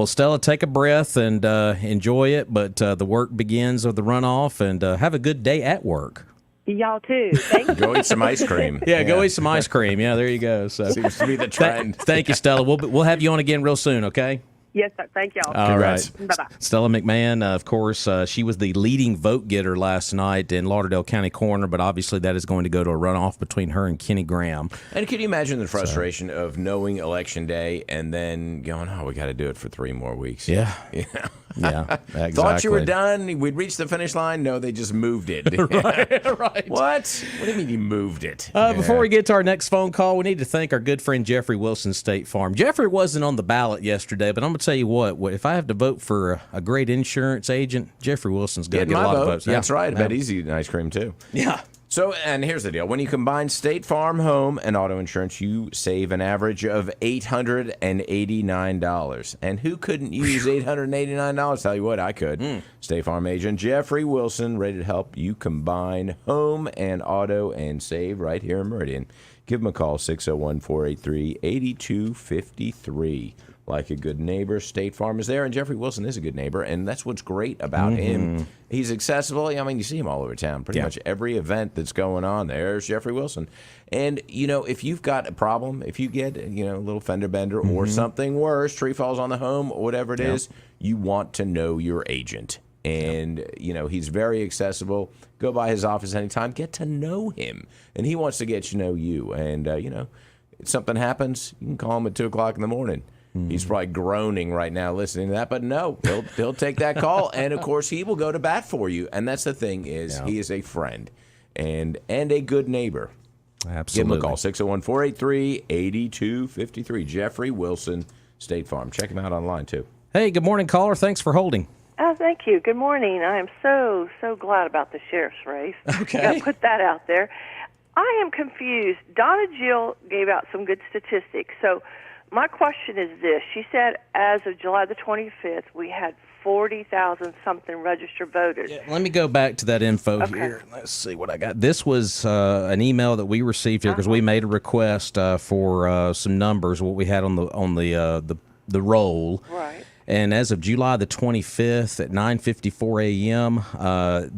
Stella, take a breath and enjoy it. But the work begins with the runoff, and have a good day at work. Y'all too. Thank you. Go eat some ice cream. Yeah, go eat some ice cream. Yeah, there you go. So Seems to be the trend. thank you, Stella. We'll have you on again real soon. Okay. Yes, sir. Thank y'all. All right. Congrats. Bye-bye. Stella McMahon, of course, she was the leading vote getter last night in Lauderdale County Coroner, but obviously that is going to go to a runoff between her and Kenny Graham. And can you imagine the frustration of knowing Election Day and then going, we got to do it for 3 more weeks? Yeah. Yeah. Yeah, exactly. Thought you were done. We'd reached the finish line. No, they just moved it. Right. What? What do you mean you moved it? Before we get to our next phone call, we need to thank our good friend Jeffrey Wilson, State Farm. Jeffrey wasn't on the ballot yesterday, but I'm going to tell you what, if I have to vote for a great insurance agent, Jeffrey Wilson's going to get a lot of votes. That's right. I bet Yeah. he's eating ice cream, too. Yeah. So, and here's the deal. When you combine State Farm home and auto insurance, you save an average of $889. And who couldn't use $889? Tell you what, I could. State Farm agent Jeffrey Wilson, ready to help you combine home and auto and save right here in Meridian. Give him a call, 601-483-8253. like a good neighbor, State Farm is there, and Jeffrey Wilson is a good neighbor, and that's what's great about him. He's accessible. I mean, you see him all over town. Pretty much every event that's going on, there's Jeffrey Wilson. And, if you've got a problem, if you get, a little fender bender or something worse, tree falls on the home, or whatever it is, you want to know your agent. And, he's very accessible. Go by his office anytime. Get to know him. And he wants to get to know you. And, if something happens, you can call him at 2 o'clock in the morning. He's probably groaning right now listening to that, but no, he'll take that call, and of course he will go to bat for you. And that's the thing is he is a friend and a good neighbor. Absolutely. Give him a call 601-483-8253. Jeffrey Wilson, State Farm. Check him out online too. Hey, good morning, caller. Thanks for holding. Oh, thank you. Good morning. I am so glad about the sheriff's race. Okay, Got to put that out there. I am confused. Donna Jill gave out some good statistics. So my question is this. She said as of July the 25th, we had 40,000-something registered voters. Yeah, let me go back to that info here. Let's see what I got. This was an email that we received here because we made a request for some numbers, what we had on the roll. Right. And as of July the 25th at 9:54 a.m.,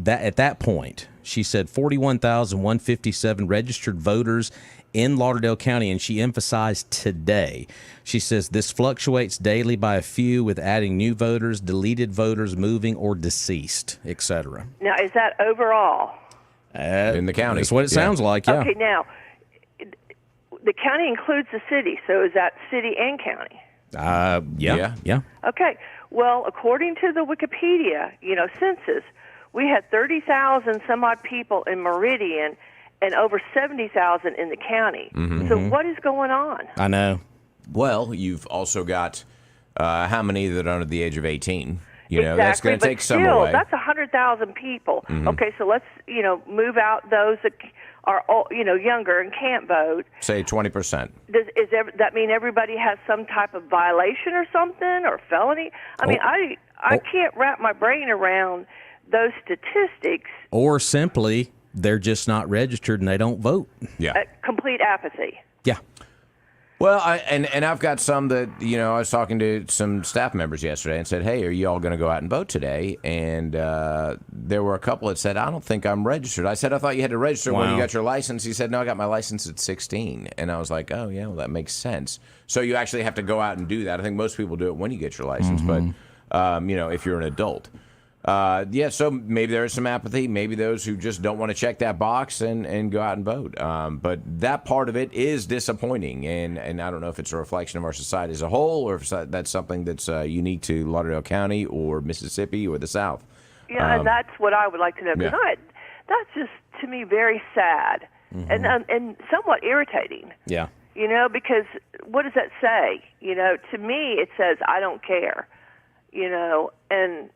at that point, she said 41,157 registered voters in Lauderdale County, and she emphasized today. She says this fluctuates daily by a few, with adding new voters, deleted voters, moving or deceased, etc. Now, is that overall? In the county. That's what it sounds like, yeah. Okay, now, the county includes the city, so is that city and county? Yeah. Okay. Well, according to the Wikipedia, census, we had 30,000 some odd people in Meridian and over 70,000 in the county. So what is going on? I know. Well, you've also got how many that are under the age of 18? Exactly, that's going to take some away. That's 100,000 people. Okay, so let's move out those that are younger and can't vote. Say 20%. Does that mean everybody has some type of violation or something or felony? I mean, I can't wrap my brain around those statistics. Or simply, they're just not registered and they don't vote. Yeah. Complete apathy. Yeah. Well, I've got some that, I was talking to some staff members yesterday and said, hey, are you all going to go out and vote today? And there were a couple that said, I don't think I'm registered. I said, I thought you had to register when you got your license. He said, no, I got my license at 16. And I was like, oh, yeah, well, that makes sense. So you actually have to go out and do that. I think most people do it when you get your license, but, if you're an adult. So maybe there is some apathy. Maybe those who just don't want to check that box and go out and vote. But that part of it is disappointing, and I don't know if it's a reflection of our society as a whole, or if that's something that's unique to Lauderdale County or Mississippi or the South. Yeah, and that's what I would like to know. Because that's just, to me, very sad and somewhat irritating. Yeah. Because what does that say? To me, it says, I don't care. And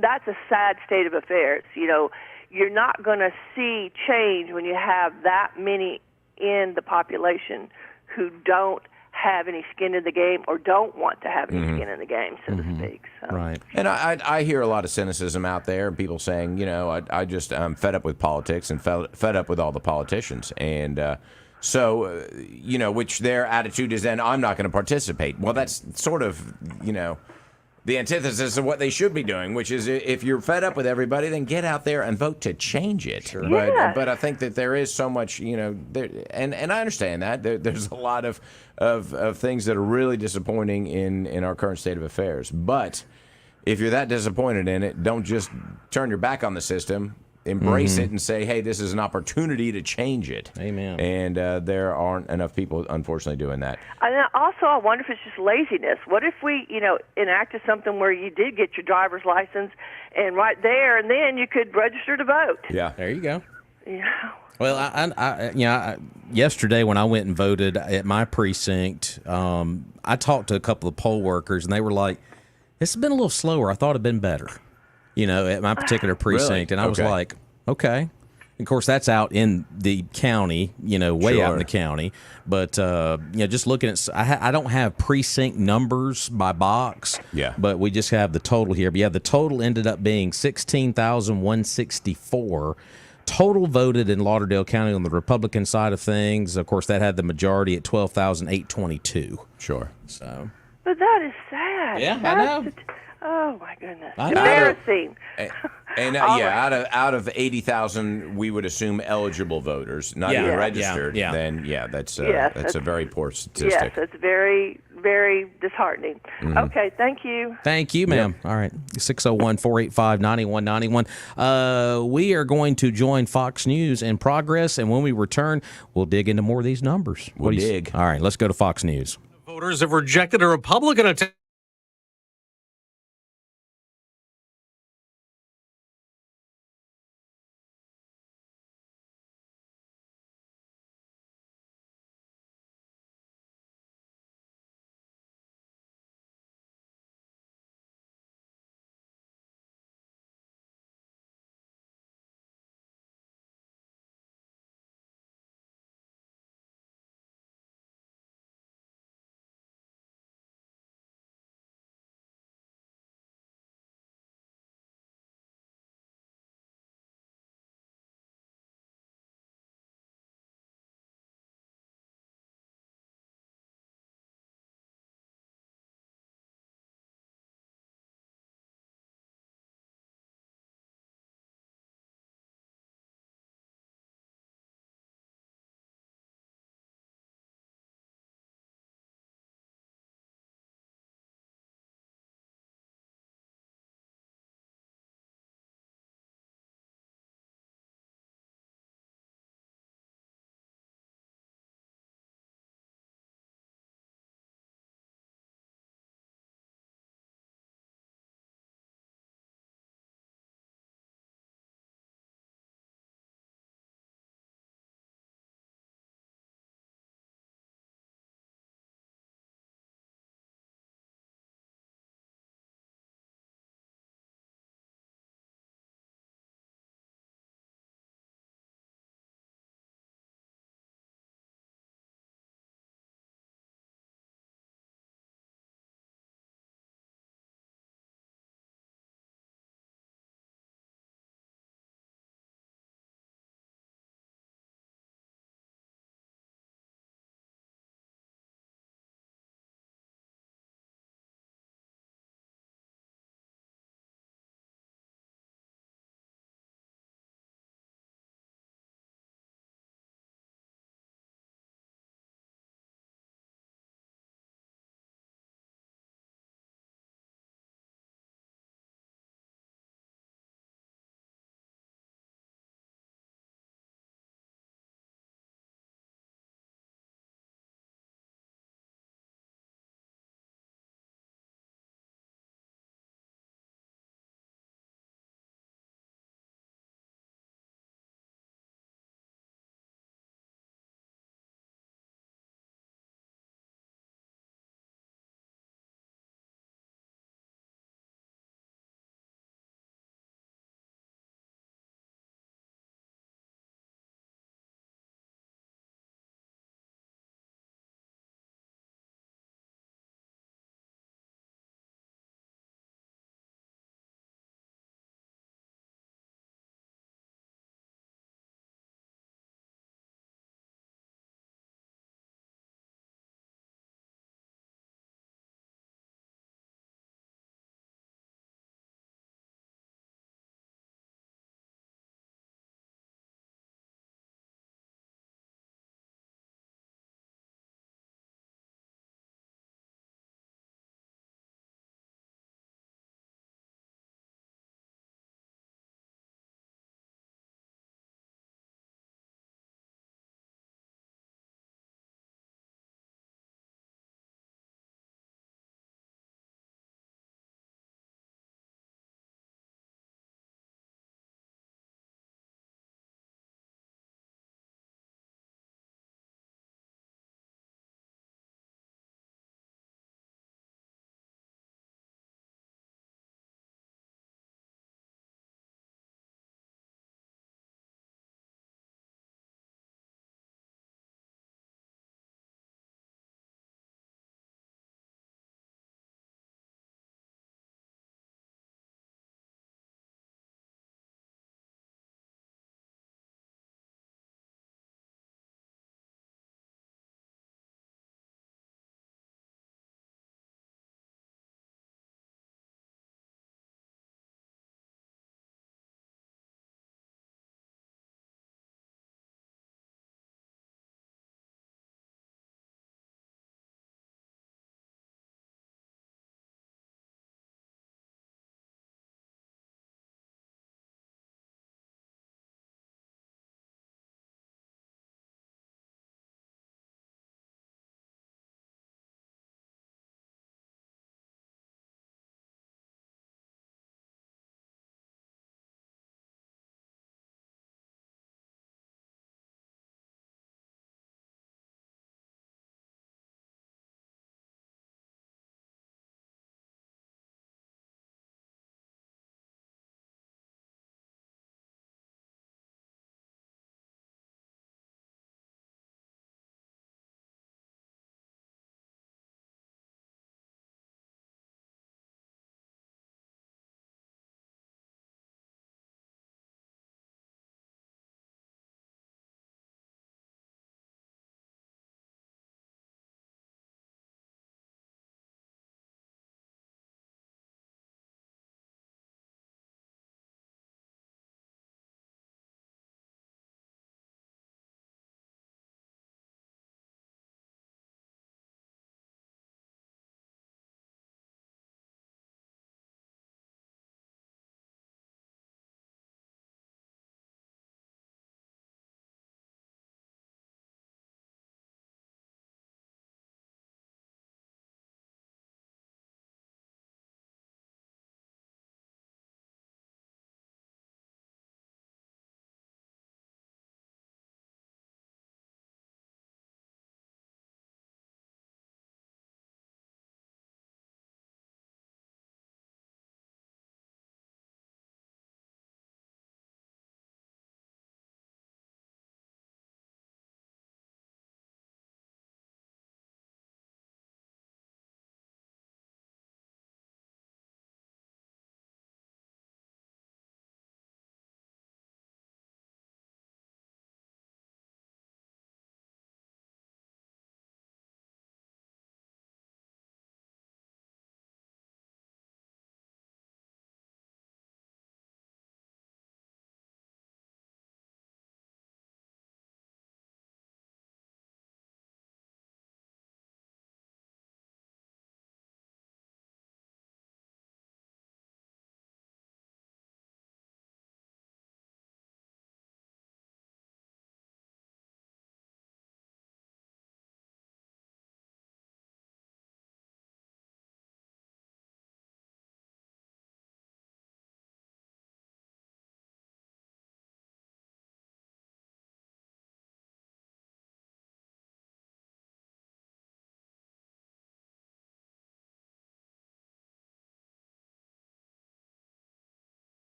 that's a sad state of affairs. You're not going to see change when you have that many in the population who don't have any skin in the game or don't want to have any skin in the game, so to speak. So. Right. And I hear a lot of cynicism out there, and people saying, I'm fed up with politics and fed up with all the politicians. And which their attitude is then, I'm not going to participate. Well, that's sort of, the antithesis of what they should be doing, which is if you're fed up with everybody, then get out there and vote to change it. Sure. But I think that there is so much, and I understand that. There's a lot of things that are really disappointing in our current state of affairs. But if you're that disappointed in it, don't just turn your back on the system. Embrace it and say, hey, this is an opportunity to change it. Amen. And there aren't enough people, unfortunately, doing that. And also, I wonder if it's just laziness. What if we, enacted something where you did get your driver's license, and right there and then you could register to vote? Yeah. There you go. Yeah. Well, I yesterday when I went and voted at my precinct, I talked to a couple of poll workers, and they were like, "It's been a little slower. I thought it'd been better." At my particular precinct. Really? And I was like, okay. Of course, that's out in the county, way out in the county. But, just looking at, I don't have precinct numbers by box. Yeah. But we just have the total here. But, the total ended up being 16,164. Total voted in Lauderdale County on the Republican side of things. Of course, that had the majority at 12,822. Sure. So... But that is sad. Yeah, I know. Oh my goodness, I know. embarrassing. And All yeah, right. out of 80,000, we would assume eligible voters, not Yeah. even Yeah. registered. Yeah. Then that's Yes, that's a that's- very poor Yes, statistic. it's very, very disheartening. Okay, thank you. Thank you, ma'am. All right. 601-485-9191. We are going to join Fox News in progress, and when we return, we'll dig into more of these numbers. We'll What do you dig. All right, let's go to Fox News. Voters have rejected a Republican attempt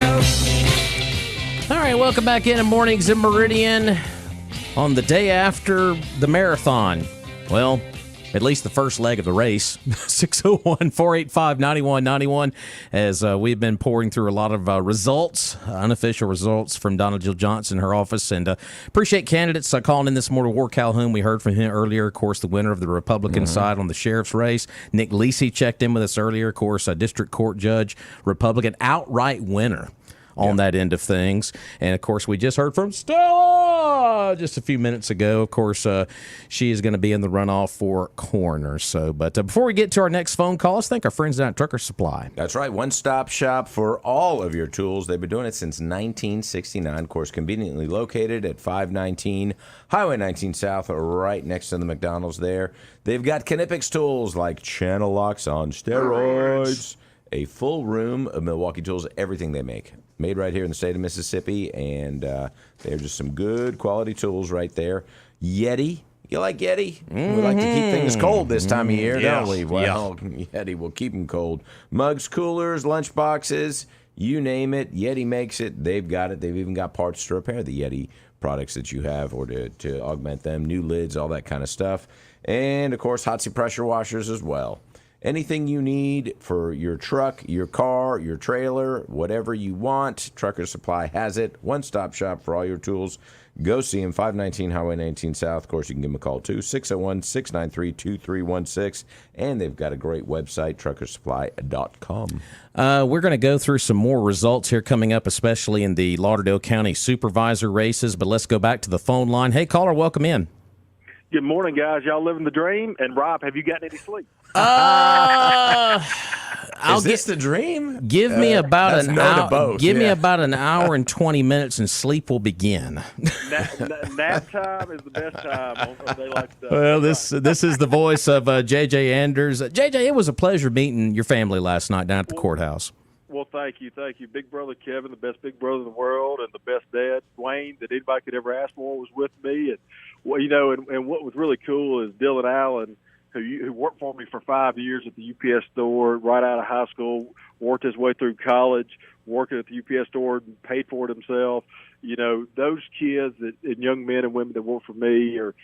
All right, welcome back in Mornings in Meridian on the day after the marathon. Well, at least the first leg of the race. 601-485-9191 as we've been pouring through a lot of results, unofficial results from Donna Jill Johnson, her office, and appreciate candidates calling in this morning. Ward Calhoun, we heard from him earlier, of course, the winner of the Republican side on the sheriff's race. Nick Lisi checked in with us earlier, of course, a district court judge, Republican, outright winner on that end of things. And, of course, we just heard from Stella just a few minutes ago. Of course, she is going to be in the runoff for coroner. So, but before we get to our next phone call, let's thank our friends down at Trucker Supply. That's right. One-stop shop for all of your tools. They've been doing it since 1969. Of course, conveniently located at 519 Highway 19 South, right next to the McDonald's there. They've got Knipex tools like channel locks on steroids, a full room of Milwaukee tools, everything they make. Made right here in the state of Mississippi, and they're just some good quality tools right there. Yeti. You like Yeti? We like to keep things cold this time of year, don't we? Well, Yeti will keep them cold. Mugs, coolers, lunch boxes, you name it. Yeti makes it. They've got it. They've even got parts to repair the Yeti products that you have or to augment them, new lids, all that kind of stuff. And, of course, hot seat pressure washers as well. Anything you need for your truck, your car, your trailer, whatever you want, Trucker Supply has it. One-stop shop for all your tools. Go see them, 519 Highway 19 South. Of course, you can give them a call, too, 601-693-2316. And they've got a great website, truckersupply.com. We're going to go through some more results here coming up, especially in the Lauderdale County supervisor races. But let's go back to the phone line. Hey, caller, welcome in. Good morning, guys. Y'all living the dream? And, Rob, have you gotten any sleep? Is this the dream? Give me about an hour. Both, give me about an hour and 20 minutes, and sleep will begin. Nap time is the best time on a day like that. Well, this is the voice of J.J. Anders. J.J., it was a pleasure meeting your family last night down at the courthouse. Well, thank you. Big brother Kevin, the best big brother in the world, and the best dad, Dwayne, that anybody could ever ask for, was with me. And well, and what was really cool is Dylan Allen, who worked for me for 5 years at the UPS store right out of high school, worked his way through college, working at the UPS store and paid for it himself. Those kids and young men and women that work for me are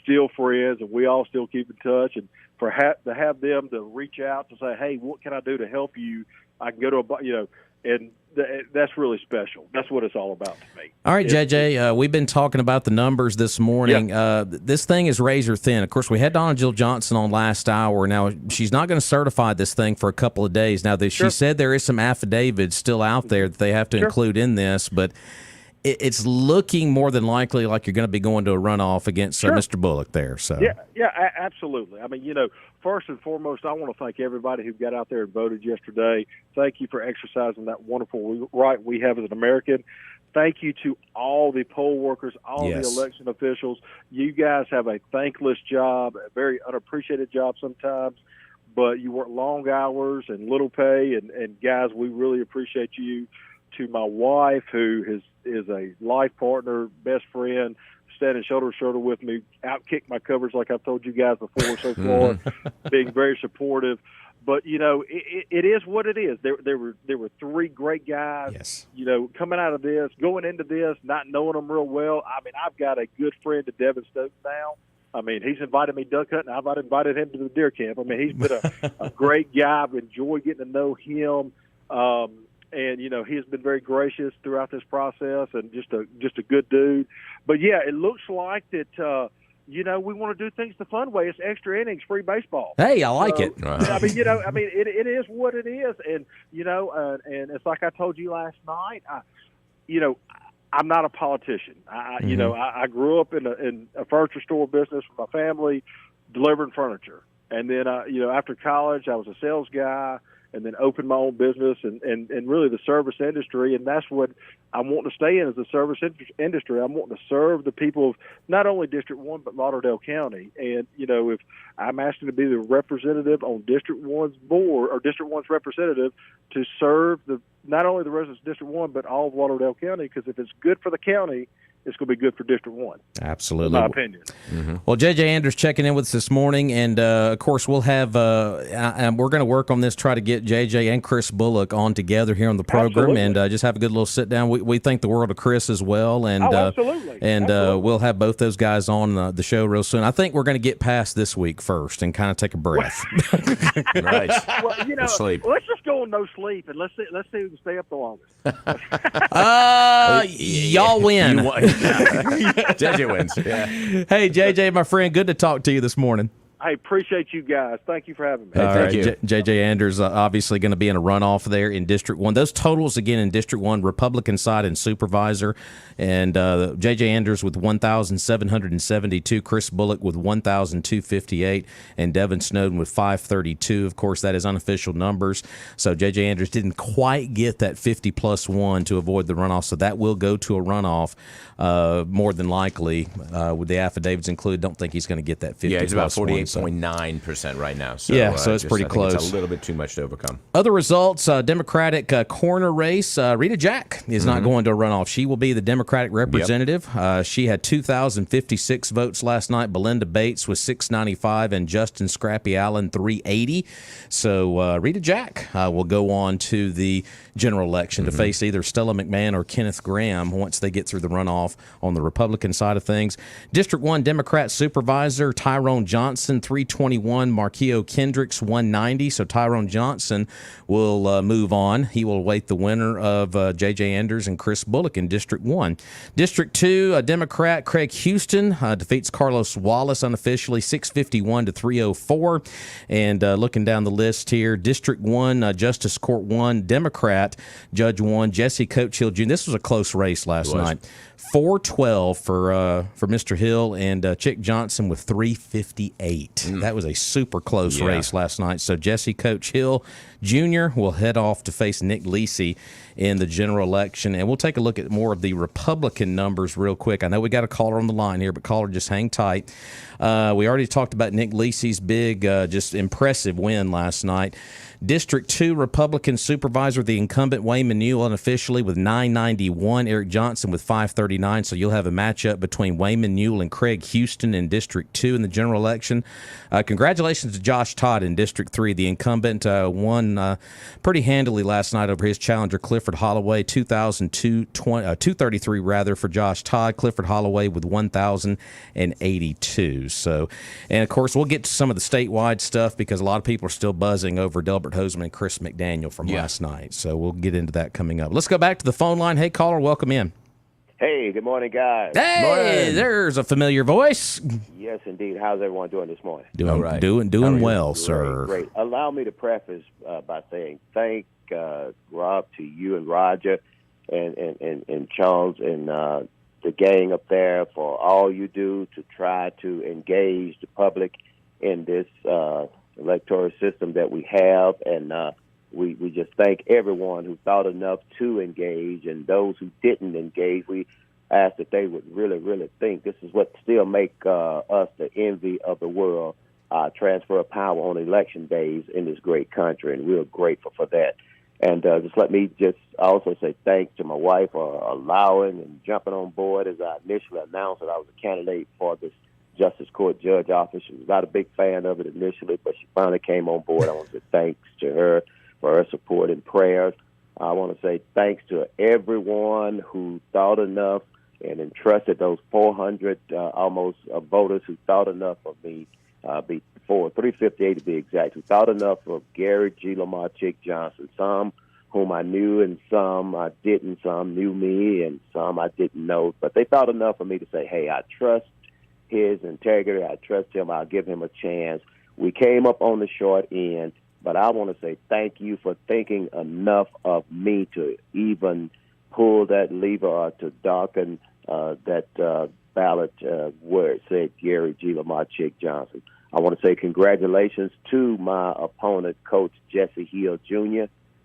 still friends, and we all still keep in touch. And to have them to reach out to say, hey, what can I do to help you? I can go to and that's really special. That's what it's all about to me. All right, JJ, we've been talking about the numbers this morning. Yeah. This thing is razor thin. Of course, we had Donna Jill Johnson on last hour. Now, she's not going to certify this thing for a couple of days. Now, she said there is some affidavits still out there that they have to include in this, but it's looking more than likely like you're going to be going to a runoff against Mr. Bullock there. So yeah, absolutely. I mean, first and foremost, I want to thank everybody who got out there and voted yesterday. Thank you for exercising that wonderful right we have as an American. Thank you to all the poll workers, all the election officials. You guys have a thankless job, a very unappreciated job sometimes, but you work long hours and little pay. And guys, we really appreciate you. To my wife, who is a life partner, best friend, standing shoulder to shoulder with me, outkicked my coverage like I've told you guys before so far, being very supportive. But it is what it is. There were three great guys. Yes. Coming out of this, going into this, not knowing them real well. I mean, I've got a good friend at Devin Stokes now. I mean, he's invited me duck hunting. I've invited him to the deer camp. I mean, he's been a great guy. I've enjoyed getting to know him. And he has been very gracious throughout this process, and just a good dude. But yeah, it looks like that. We want to do things the fun way. It's extra innings, free baseball. Hey, I like it. I mean, it is what it is, and and it's like I told you last night. I'm not a politician. I grew up in a furniture store business with my family, delivering furniture, and then after college, I was a sales guy. And then open my own business and really the service industry. And that's what I want to stay in, is the service industry. I'm wanting to serve the people of not only District 1, but Lauderdale County. And, if I'm asking to be the representative on District 1's board, or District 1's representative, to serve not only the residents of District 1, but all of Lauderdale County, because if it's good for the county, it's going to be good for District 1. Absolutely. In my opinion. Well, J.J. Andrews checking in with us this morning, and of course we'll have we're going to work on this, try to get J.J. and Chris Bullock on together here on the program, and just have a good little sit down. We think the world of Chris as well, and absolutely. We'll have both those guys on the show real soon. I think we're going to get past this week first and kind of take a breath. Right. Well, sleep. Let's just go on no sleep, and let's see who can stay up the longest. Y'all win. JJ wins. Yeah. Hey, JJ, my friend, good to talk to you this morning. Hey, appreciate you guys. Thank you for having me. Hey, thank you. J.J. Andrews obviously going to be in a runoff there in District 1. Those totals, again, in District 1, Republican side and supervisor. And J.J. Andrews with 1,772, Chris Bullock with 1,258, and Devin Snowden with 532. Of course, that is unofficial numbers. So J.J. Andrews didn't quite get that 50+1 to avoid the runoff, so that will go to a runoff more than likely with the affidavits included. Don't think he's going to get that 50+1. Yeah, he's about 48.9% right now. So, so it's pretty close. It's a little bit too much to overcome. Other results, Democratic coroner race, Rita Jack is not going to a runoff. She will be the Democratic representative. Yep. She had 2,056 votes last night. Belinda Bates was 695 and Justin Scrappy Allen 380. So Rita Jack will go on to the general election to face either Stella McMahon or Kenneth Graham once they get through the runoff on the Republican side of things. District 1 Democrat Supervisor Tyrone Johnson 321, Marquio Kendricks 190. So Tyrone Johnson will move on. He will await the winner of J.J. Andrews and Chris Bullock in District 1. District 2, Democrat Craig Houston defeats Carlos Wallace unofficially 651 to 304. And looking down the list here, District 1, Justice Court 1, Democrat Judge 1, Jesse Coachill Jr. This was a close race last night. 412 for Mr. Hill and Chick Johnson with 358. That was a super close race last night. So Jesse Coach Hill Jr. will head off to face Nick Lisi in the general election. And we'll take a look at more of the Republican numbers real quick. I know we got a caller on the line here, but caller, just hang tight. We already talked about Nick Lisi's big, just impressive win last night. District 2 Republican Supervisor, the incumbent Wayman Newell unofficially with 991, Eric Johnson with 539. So you'll have a matchup between Wayman Newell and Craig Houston in District 2 in the general election. Congratulations to Josh Todd in District 3. The incumbent won pretty handily last night over his challenger Clifford Holloway, 233 rather for Josh Todd. Clifford Holloway with 1,082. So, and of course, we'll get to some of the statewide stuff because a lot of people are still buzzing over Delbert Hoseman and Chris McDaniel from last night. So we'll get into that coming up. Let's go back to the phone line. Hey, caller, welcome in. Hey, good morning, guys. Hey, morning. There's a familiar voice. Yes, indeed. How's everyone doing this morning? Doing right. Doing well, sir. Great. Allow me to preface by saying thank Rob to you and Roger and Charles and the gang up there for all you do to try to engage the public in this electoral system that we have, and we just thank everyone who thought enough to engage, and those who didn't engage, we ask that they would really, really think. This is what still make us the envy of the world, transfer of power on election days in this great country, and we're grateful for that. And just let me just also say thanks to my wife for allowing and jumping on board as I initially announced that I was a candidate for this Justice Court Judge office. She was not a big fan of it initially, but she finally came on board. I want to say thanks to her for her support and prayers. I want to say thanks to everyone who thought enough and entrusted those 400 almost voters who thought enough of me, 358 to be exact, who thought enough of Gary G. Lamar Chick Johnson, some whom I knew and some I didn't, some knew me and some I didn't know, but they thought enough of me to say, hey, I trust his integrity, I trust him, I'll give him a chance. We came up on the short end, but I want to say thank you for thinking enough of me to even pull that lever or to darken that ballot where it said Gary G. Lamar Chick Johnson. I want to say congratulations to my opponent, Coach Jesse Hill Jr.,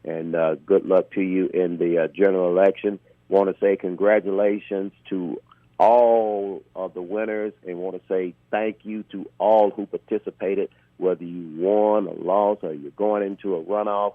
and good luck to you in the general election. Want to say congratulations to all of the winners and want to say thank you to all who participated, whether you won or lost or you're going into a runoff.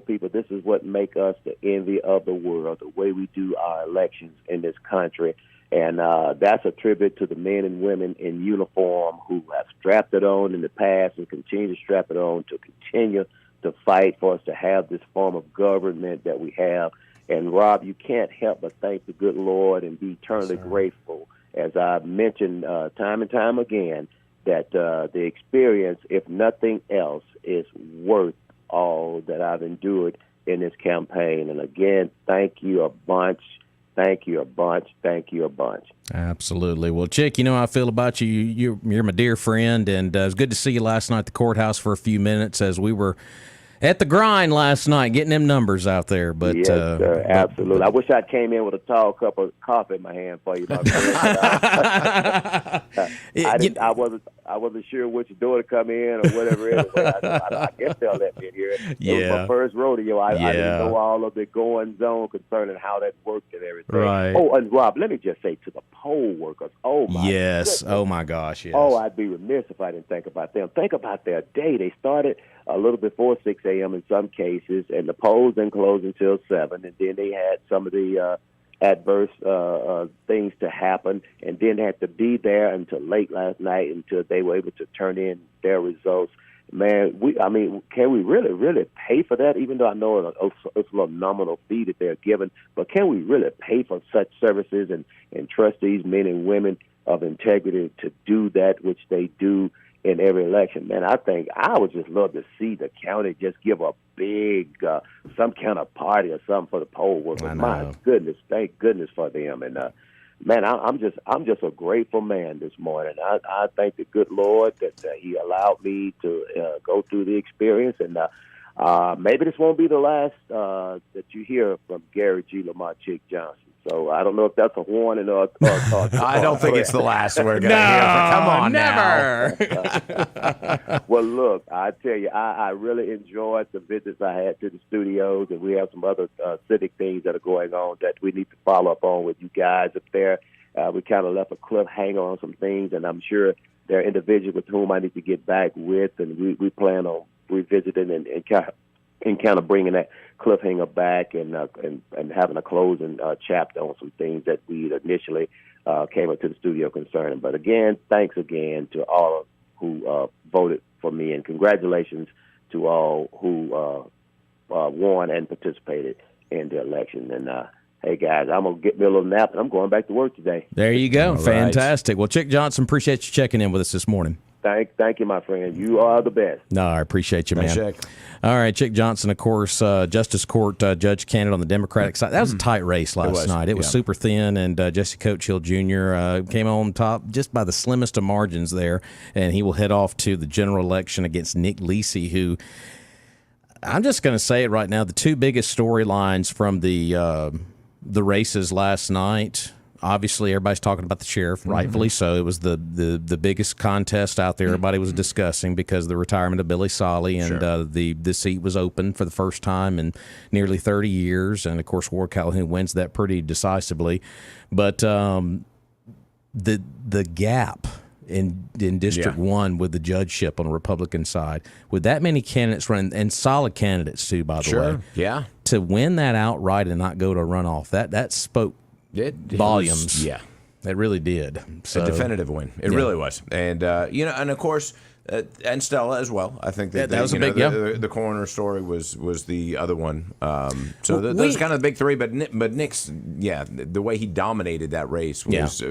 People, this is what make us the envy of the world, the way we do our elections in this country. And that's a tribute to the men and women in uniform who have strapped it on in the past and continue to strap it on to continue to fight for us to have this form of government that we have. And, Rob, you can't help but thank the good Lord and be eternally grateful, as I've mentioned time and time again, that the experience, if nothing else, is worth all that I've endured in this campaign. And again, thank you a bunch. Thank you a bunch. Thank you a bunch. Absolutely. Well, Chick, you know how I feel about you. You're my dear friend, and it was good to see you last night at the courthouse for a few minutes as we were at the grind last night, getting them numbers out there. But yes, sir, absolutely. I wish I came in with a tall cup of coffee in my hand for you, my friend. I wasn't sure which door to come in or whatever. Anyway, I guess they'll let me in here. Yeah. It was my first rodeo. I didn't know all of the goings on concerning how that worked and everything. Right. Oh, and Rob, let me just say to the poll workers, oh my goodness. Oh my gosh, yes. Oh, I'd be remiss if I didn't think about them. Think about their day. They started a little before 6 a.m. in some cases, and the polls didn't close until 7, and then they had some of the adverse things to happen, and then had to be there until late last night until they were able to turn in their results. Man, can we really pay for that? Even though I know it's a little nominal fee that they're given, but can we really pay for such services and trust these men and women of integrity to do that which they do in every election? Man, I think I would just love to see the county just give a big, some kind of party or something for the poll workers. My goodness, thank goodness for them. And man, I'm just a grateful man this morning. I thank the good Lord that He allowed me to go through the experience, and maybe this won't be the last that you hear from Gary G. Lamar Chick Johnson. So I don't know if that's a warning or I don't think it's the last we're going to hear. Come on, never. Well, look, I tell you, I really enjoyed the visits I had to the studios, and we have some other civic things that are going on that we need to follow up on with you guys up there. We kind of left a cliffhanger on some things, and I'm sure there are individuals with whom I need to get back with, and we plan on revisiting and kind of bringing that cliffhanger back and having a closing chapter on some things that we initially came up to the studio concerning. But again, thanks again to all who voted for me, and congratulations to all who won and participated in the election. And hey, guys, I'm going to get me a little nap, and I'm going back to work today. There you go. All Fantastic. right. Well, Chick Johnson, appreciate you checking in with us this morning. Thank you, my friend. You are the best. No, I appreciate you, man. Chick. All right, Chick Johnson, of course, Justice Court judge candidate on the Democratic side. That was a tight race last night. It was super thin, and Jesse Coachill Jr. Came on top just by the slimmest of margins there, and he will head off to the general election against Nick Lisi, who I'm just going to say it right now, the two biggest storylines from the races last night. Obviously, everybody's talking about the sheriff, rightfully so. It was the biggest contest out there. Everybody was discussing because of the retirement of Billy Solly, and the seat was open for the first time in nearly 30 years. And, of course, Ward Calhoun wins that pretty decisively. But the gap in District 1 with the judgeship on the Republican side, with that many candidates running, and solid candidates, too, by the way. Yeah. To win that outright and not go to a runoff, that spoke volumes. Yeah, it really did. So, a definitive win. It really was. And and of course, and Stella as well. I think that was a big the coroner story was the other one. So those are kind of the big three. But Nick's the way he dominated that race was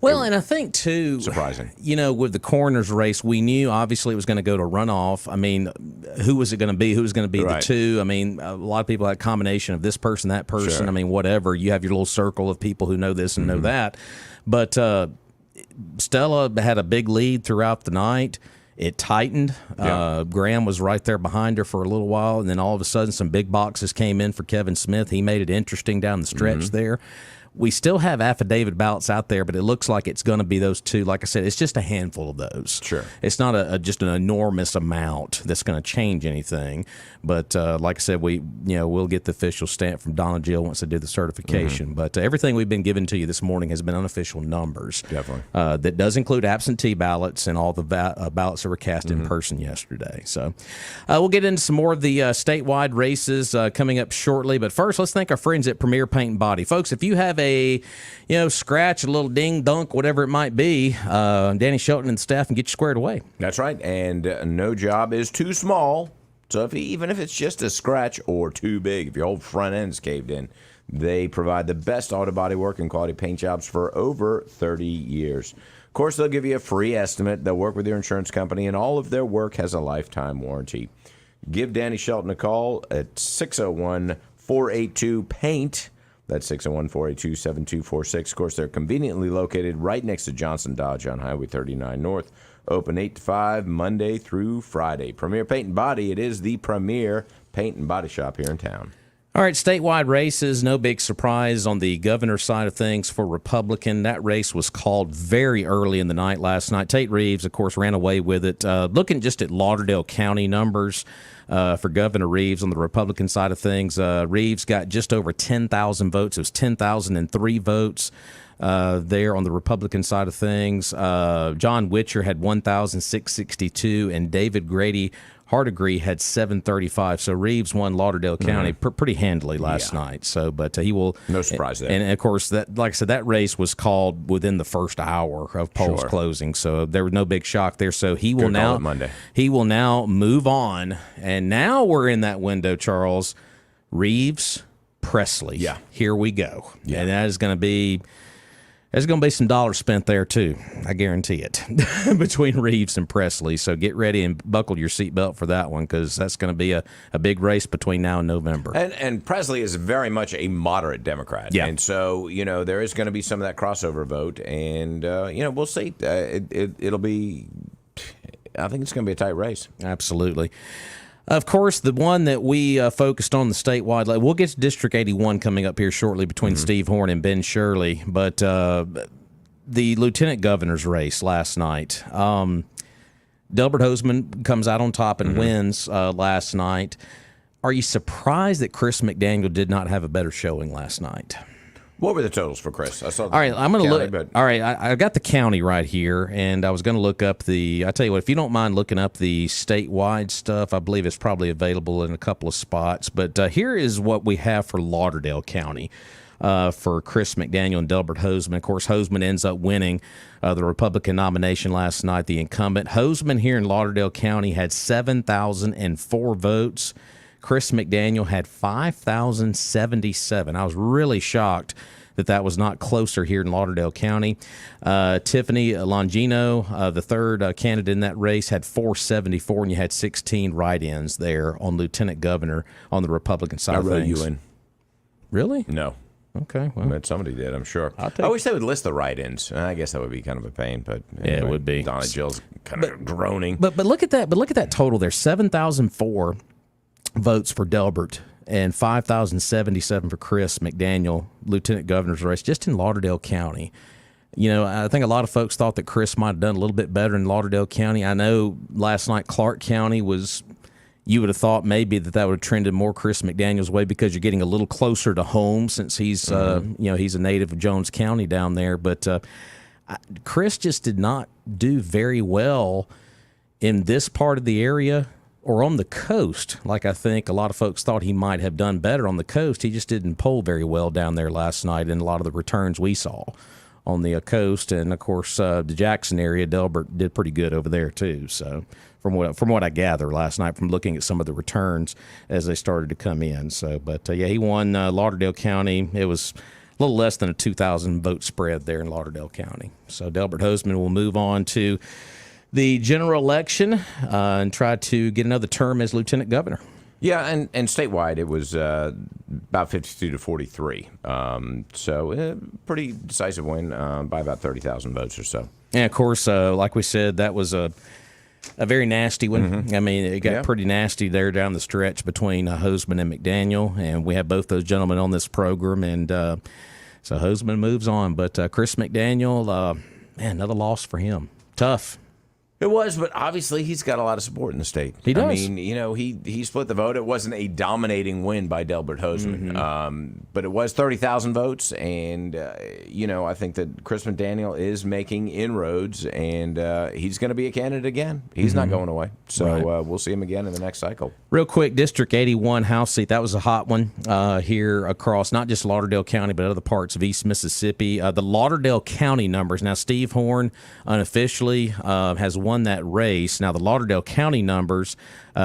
Well, and I think too, surprising. With the coroner's race, we knew obviously it was going to go to runoff. I mean, who was it going to be? Who was going to be the two? I mean, a lot of people had a combination of this person, that person. Sure. I mean, whatever. You have your little circle of people who know this and know that. But Stella had a big lead throughout the night. It tightened. Graham was right there behind her for a little while, and then all of a sudden some big boxes came in for Kevin Smith. He made it interesting down the stretch there. We still have affidavit ballots out there, but it looks like it's going to be those two. Like I said, it's just a handful of those. Sure. It's not just an enormous amount that's going to change anything. But like I said, we'll get the official stamp from Donna Jill once they do the certification. But everything we've been given to you this morning has been unofficial numbers. Definitely. That does include absentee ballots and all the ballots that were cast in person yesterday. So we'll get into some more of the statewide races coming up shortly. But first, let's thank our friends at Premier Paint and Body. Folks, if you have a scratch, a little ding dunk, whatever it might be, Danny Shelton and the staff can get you squared away. That's right. And no job is too small. So even if it's just a scratch or too big, if your whole front end's caved in, they provide the best auto body work and quality paint jobs for over 30 years. Of course, they'll give you a free estimate. They'll work with your insurance company, and all of their work has a lifetime warranty. Give Danny Shelton a call at 601-482-PAINT. That's 601-482-7246. Of course, they're conveniently located right next to Johnson Dodge on Highway 39 North. Open 8 to 5, Monday through Friday. Premier Paint and Body, it is the premier paint and body shop here in town. All right, statewide races, no big surprise on the governor's side of things for Republican. That race was called very early in the night last night. Tate Reeves, of course, ran away with it. Looking just at Lauderdale County numbers for Governor Reeves on the Republican side of things, Reeves got just over 10,000 votes. It was 10,003 votes. There on the Republican side of things. John Witcher had 1,662, and David Grady Hardegree had 735. So Reeves won Lauderdale County pretty handily last night. So, but he will. No surprise there. And of course, that, like I said, that race was called within the first hour of polls closing. So there was no big shock there. So he will now Monday. He will now move on, and now we're in that window, Charles. Reeves, Presley. Yeah. Here we go. Yeah. And that is going to be. There's going to be some dollars spent there, too. I guarantee it, between Reeves and Presley. So get ready and buckle your seatbelt for that one, because that's going to be a big race between now and November. And Presley is very much a moderate Democrat. Yeah. And so, there is going to be some of that crossover vote. And, we'll see. It'll be, I think it's going to be a tight race. Absolutely. Of course, the one that we focused on the statewide level, we'll get to District 81 coming up here shortly between Steve Horn and Ben Shirley, but the lieutenant governor's race last night, Delbert Hosemann comes out on top and wins last night. Are you surprised that Chris McDaniel did not have a better showing last night? What were the totals for Chris? I saw. All right, I'm going to look. But... All right, I got the county right here, and I was going to look up I tell you what, if you don't mind looking up the statewide stuff, I believe it's probably available in a couple of spots. But here is what we have for Lauderdale County for Chris McDaniel and Delbert Hosemann. Of course, Hosemann ends up winning the Republican nomination last night, the incumbent. Hosemann here in Lauderdale County had 7,004 votes. Chris McDaniel had 5,077. I was really shocked that was not closer here in Lauderdale County. Tiffany Longino, the third candidate in that race, had 474, and you had 16 write-ins there on lieutenant governor on the Republican side of things. I wrote you in. Really? No. Okay. Well, I bet somebody did, I'm sure. I wish they would list the write-ins. I guess that would be kind of a pain, but anyway, yeah, it would be. Donna Jill's kind of groaning. But look at that. But look at that total there: 7,004 votes for Delbert and 5,077 for Chris McDaniel, lieutenant governor's race, just in Lauderdale County. I think a lot of folks thought that Chris might have done a little bit better in Lauderdale County. I know last night Clark County was. You would have thought maybe that would have trended more Chris McDaniel's way because you're getting a little closer to home since he's he's a native of Jones County down there. But Chris just did not do very well in this part of the area or on the coast. Like I think a lot of folks thought he might have done better on the coast. He just didn't poll very well down there last night in a lot of the returns we saw on the coast. And, of course, the Jackson area, Delbert did pretty good over there too. So from what I gather last night from looking at some of the returns as they started to come in. So, but, he won Lauderdale County. It was a little less than a 2,000 vote spread there in Lauderdale County. So Delbert Hosemann will move on to the general election and try to get another term as lieutenant governor. Yeah, and statewide it was about 52 to 43. So pretty decisive win by about 30,000 votes or so. And, of course, like we said, that was a very nasty one. I mean, it got pretty nasty there down the stretch between Hosemann and McDaniel, and we have both those gentlemen on this program. And So Hoseman moves on, but Chris McDaniel, man, another loss for him. Tough. It was, but obviously he's got a lot of support in the state. He does. I mean, he split the vote. It wasn't a dominating win by Delbert Hoseman, but it was 30,000 votes, and I think that Chris McDaniel is making inroads, and he's going to be a candidate again. He's not going away, so we'll see him again in the next cycle. Real quick, District 81 House seat. That was a hot one here across not just Lauderdale County, but other parts of East Mississippi. The Lauderdale County numbers. Now, Steve Horn unofficially has won that race. Now, the Lauderdale County numbers,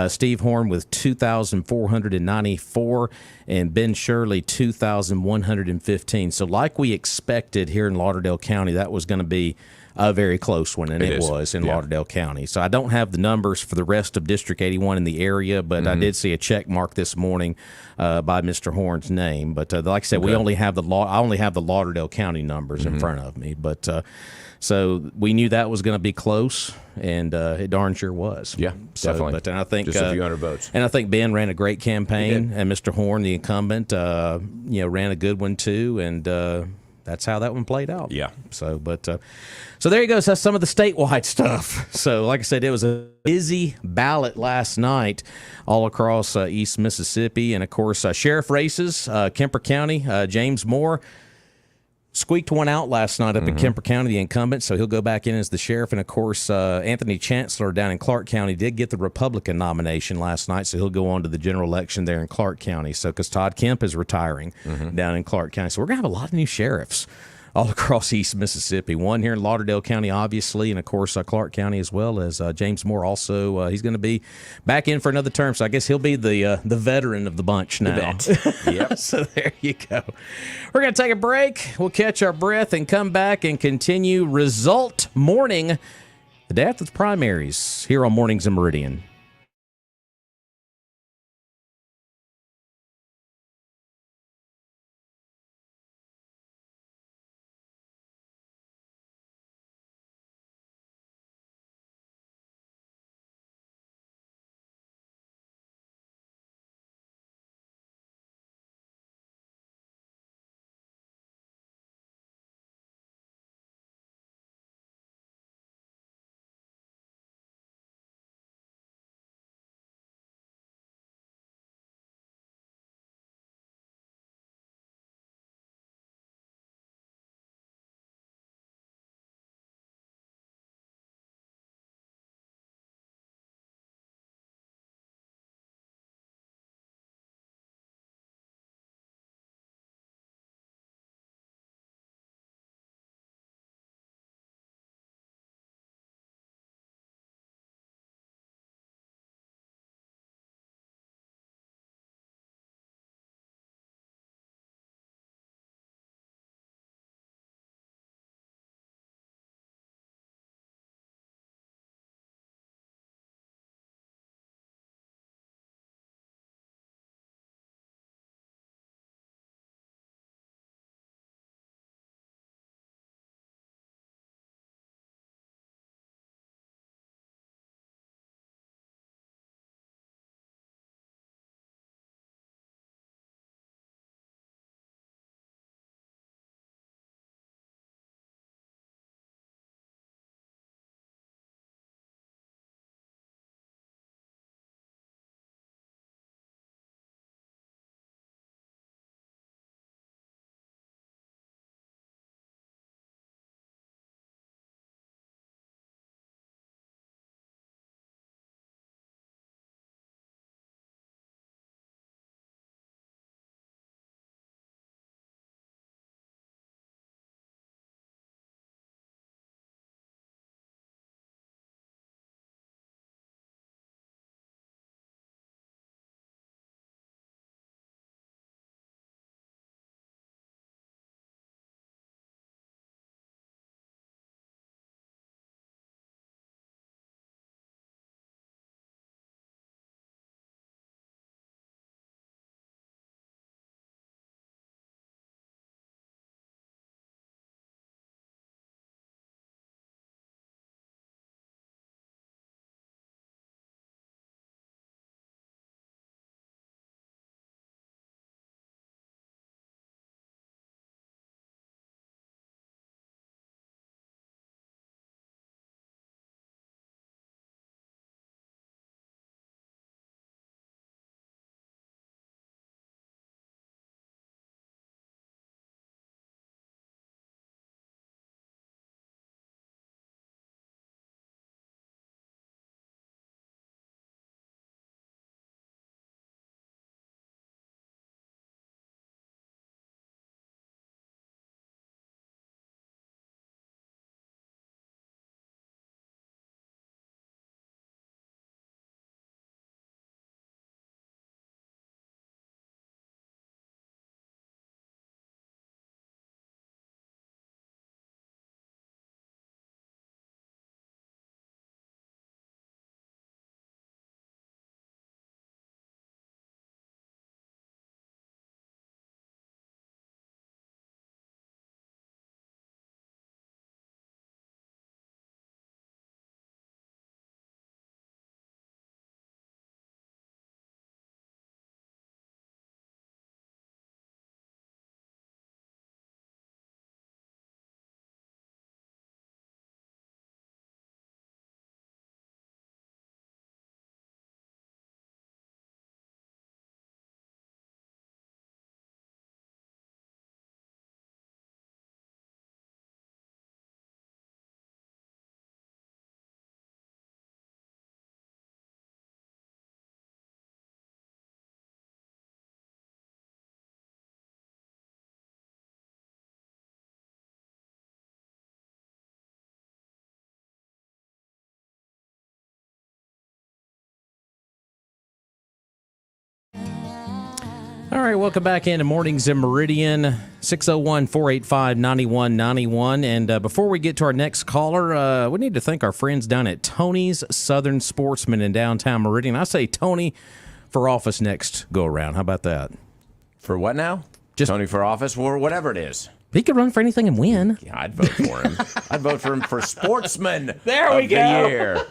Steve Horn with 2,494 and Ben Shirley 2,115. So like we expected here in Lauderdale County, that was going to be a very close one, and it was in Lauderdale County. So I don't have the numbers for the rest of District 81 in the area, but I did see a check mark this morning by Mr. Horn's name. But like I said, I only have the Lauderdale County numbers in front of me. But so we knew that was going to be close, and it darn sure was. Yeah, definitely. But I think just a few hundred votes. And I think Ben ran a great campaign, and Mr. Horn, the incumbent, ran a good one too, and that's how that one played out. Yeah. So there you go. So that's some of the statewide stuff. So like I said, it was a busy ballot last night all across East Mississippi, and of course sheriff races. Kemper County, James Moore squeaked one out last night up in Kemper County, the incumbent, so he'll go back in as the sheriff. And, of course, Anthony Chancellor down in Clark County did get the Republican nomination last night, so he'll go on to the general election there in Clark County. So because Todd Kemp is retiring down in Clark County. So we're going to have a lot of new sheriffs all across East Mississippi. One here in Lauderdale County, obviously, and, of course, Clark County as well as James Moore also. He's going to be back in for another term, so I guess he'll be the veteran of the bunch now. Yep. So there you go. We're going to take a break. We'll catch our breath and come back and continue Result Morning, the day after the primaries, here on Mornings in Meridian. All right, welcome back into Mornings in Meridian, 601-485-9191. And before we get to our next caller, we need to thank our friends down at Tony's Southern Sportsman in downtown Meridian. I say Tony for office next go-around. How about that? For what now? Just Tony for office or whatever it is. He could run for anything and win. Yeah, I'd vote for him. I'd vote for him for Sportsman There we of the go. Year.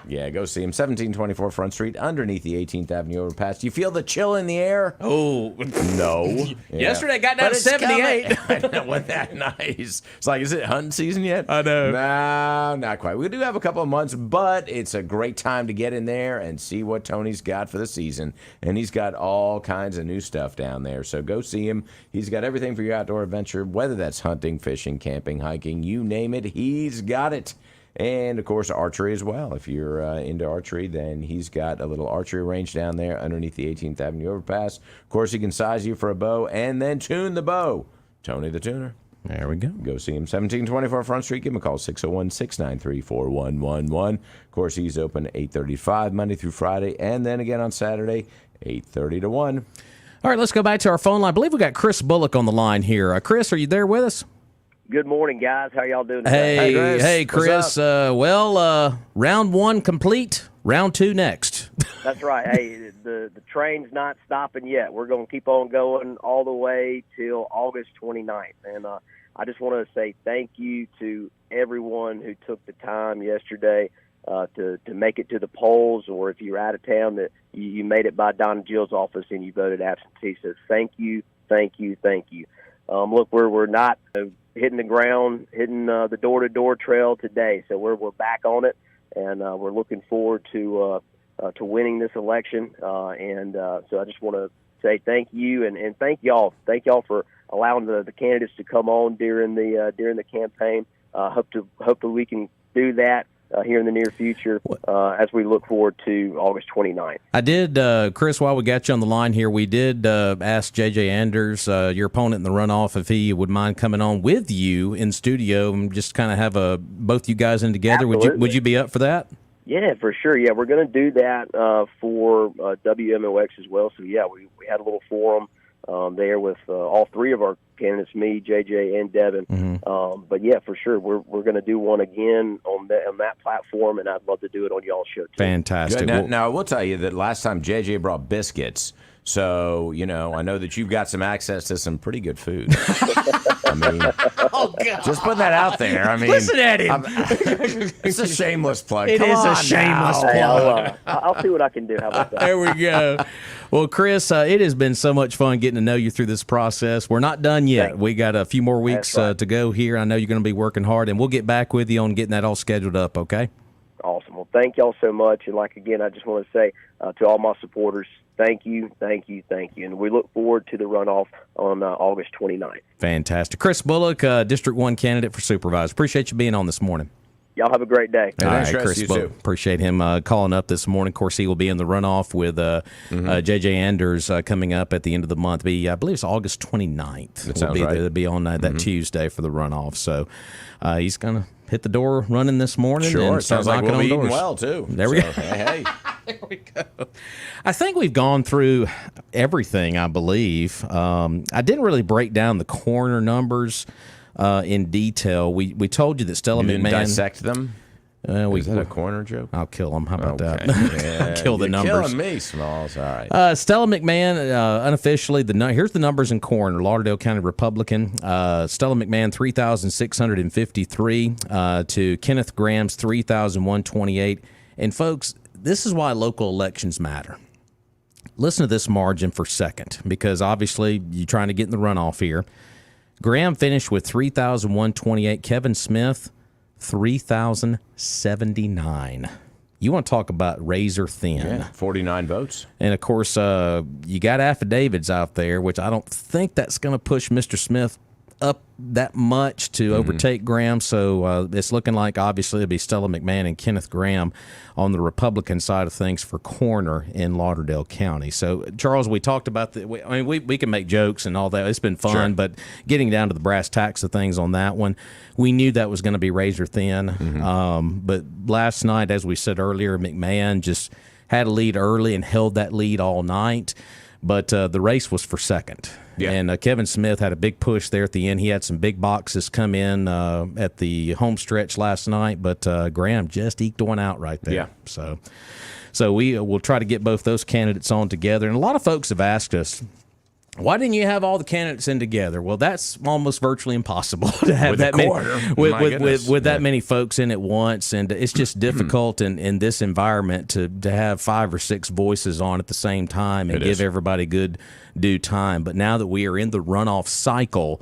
Yeah, go see him. 1724 Front Street, underneath the 18th Avenue overpass. Do you feel the chill in the air? Oh. No. Yeah. Yesterday got down to 78. I know, wasn't that nice? It's like, is it hunting season yet? I know. No, not quite. We do have a couple of months, but it's a great time to get in there and see what Tony's got for the season. And he's got all kinds of new stuff down there. So go see him. He's got everything for your outdoor adventure, whether that's hunting, fishing, camping, hiking, you name it, he's got it. And, of course, archery as well. If you're into archery, then he's got a little archery range down there underneath the 18th Avenue overpass. Of course, he can size you for a bow and then tune the bow. Tony the Tuner. There we go. Go see him, 1724 Front Street. Give him a call, 601-693-4111. Of course, he's open 8:30 to 5, Monday through Friday, and then again on Saturday, 8:30 to 1. All right, let's go back to our phone line. I believe we got Chris Bullock on the line here. Chris, are you there with us? Good morning, guys. How y'all doing today? Hey, Chris. Round one complete. Round two next. That's right. Hey, the train's not stopping yet. We're going to keep on going all the way till August 29th. And I just want to say thank you to everyone who took the time yesterday to make it to the polls, or if you're out of town, that you made it by Donna Jill's office and you voted absentee. So thank you, thank you, thank you. Look, we're not hitting the ground, hitting the door-to-door trail today. So we're back on it, and we're looking forward to winning this election. So I just want to say thank you and thank y'all. Thank y'all for allowing the candidates to come on during the campaign. Hopefully we can do that here in the near future as we look forward to August 29th. I did, Chris, while we got you on the line here, we did ask J.J. Anders, your opponent in the runoff, if he would mind coming on with you in studio and just kind of have both you guys in together. Absolutely. Would you be up for that? Yeah, for sure. Yeah, we're going to do that for WMOX as well. So, yeah, we had a little forum there with all three of our candidates, me, JJ, and Devin. Mm-hmm. But yeah, for sure, we're going to do one again on that platform, and I'd love to do it on y'all's show too. Fantastic. Now, I will tell you that last time JJ brought biscuits, so I know that you've got some access to some pretty good food. I mean, oh God! Just putting that out there. I mean, listen at him. It's a shameless plug. It Come is on a shameless now. plug. I'll see what I can do. How about that? There we go. Well, Chris, it has been so much fun getting to know you through this process. We're not done yet. We got a few more weeks to go here. I know you're going to be working hard, and we'll get back with you on getting that all scheduled up, okay? Awesome. Well, thank y'all so much. And again, I just want to say to all my supporters, thank you, thank you, thank you. And we look forward to the runoff on August 29th. Fantastic. Chris Bullock, District 1 candidate for supervisor. Appreciate you being on this morning. Y'all have a great day. All right, Chris Bullock. Appreciate him calling up this morning. Of course, he will be in the runoff with J.J. Anders coming up at the end of the month. I believe it's August 29th. It'll be on that Tuesday for the runoff. So he's going to hit the door running this morning. Sure, and sounds like we'll be eating doors. well, too. There we go. Hey. There we go. I think we've gone through everything, I believe. I didn't really break down the coroner numbers in detail. We told you that Stella You didn't McMahon dissect them. Is that a corner joke? I'll kill him. How about that? Yeah, I'll kill the numbers. You're killing me, Smalls. All right. Stella McMahon, unofficially, here's the numbers in coroner, Lauderdale County Republican. Stella McMahon, 3,653 to Kenneth Graham's 3,128. And folks, this is why local elections matter. Listen to this margin for a second, because obviously you're trying to get in the runoff here. Graham finished with 3,128. Kevin Smith, 3,079. You want to talk about razor thin. Yeah, 49 votes. And, of course, you got affidavits out there, which I don't think that's going to push Mr. Smith up that much to overtake Graham. So it's looking like, obviously, it'll be Stella McMahon and Kenneth Graham on the Republican side of things for coroner in Lauderdale County. So, Charles, we talked about we can make jokes and all that. It's been fun, but getting down to the brass tacks of things on that one, we knew that was going to be razor thin. But last night, as we said earlier, McMahon just had a lead early and held that lead all night. but the race was for second. Yeah. And Kevin Smith had a big push there at the end. He had some big boxes come in at the home stretch last night, but Graham just eked one out right there. Yeah. So we will try to get both those candidates on together. And a lot of folks have asked us, why didn't you have all the candidates in together? Well, that's almost virtually impossible to have that many with that many folks in at once, and it's just difficult in this environment to have 5 or 6 voices on at the same time and give everybody good due time. But now that we are in the runoff cycle,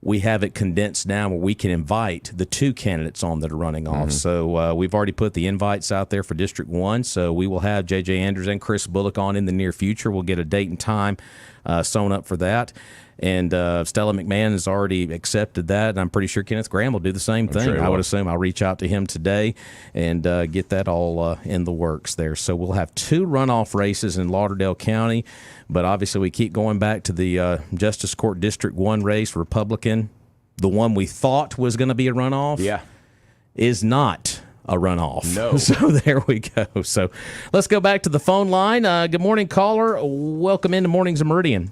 we have it condensed down where we can invite the 2 candidates on that are running off. So we've already put the invites out there for District 1, so we will have J.J. Andrews and Chris Bullock on in the near future. We'll get a date and time sewn up for that. And Stella McMahon has already accepted that, and I'm pretty sure Kenneth Graham will do the same thing. Sure I would assume I'll reach out to him today and get that all in the works there. So we'll have 2 runoff races in Lauderdale County, but obviously we keep going back to the Justice Court District 1 race, Republican. The one we thought was going to be a runoff is not a runoff. No. So there we go. So let's go back to the phone line. Good morning, caller. Welcome into Mornings of Meridian.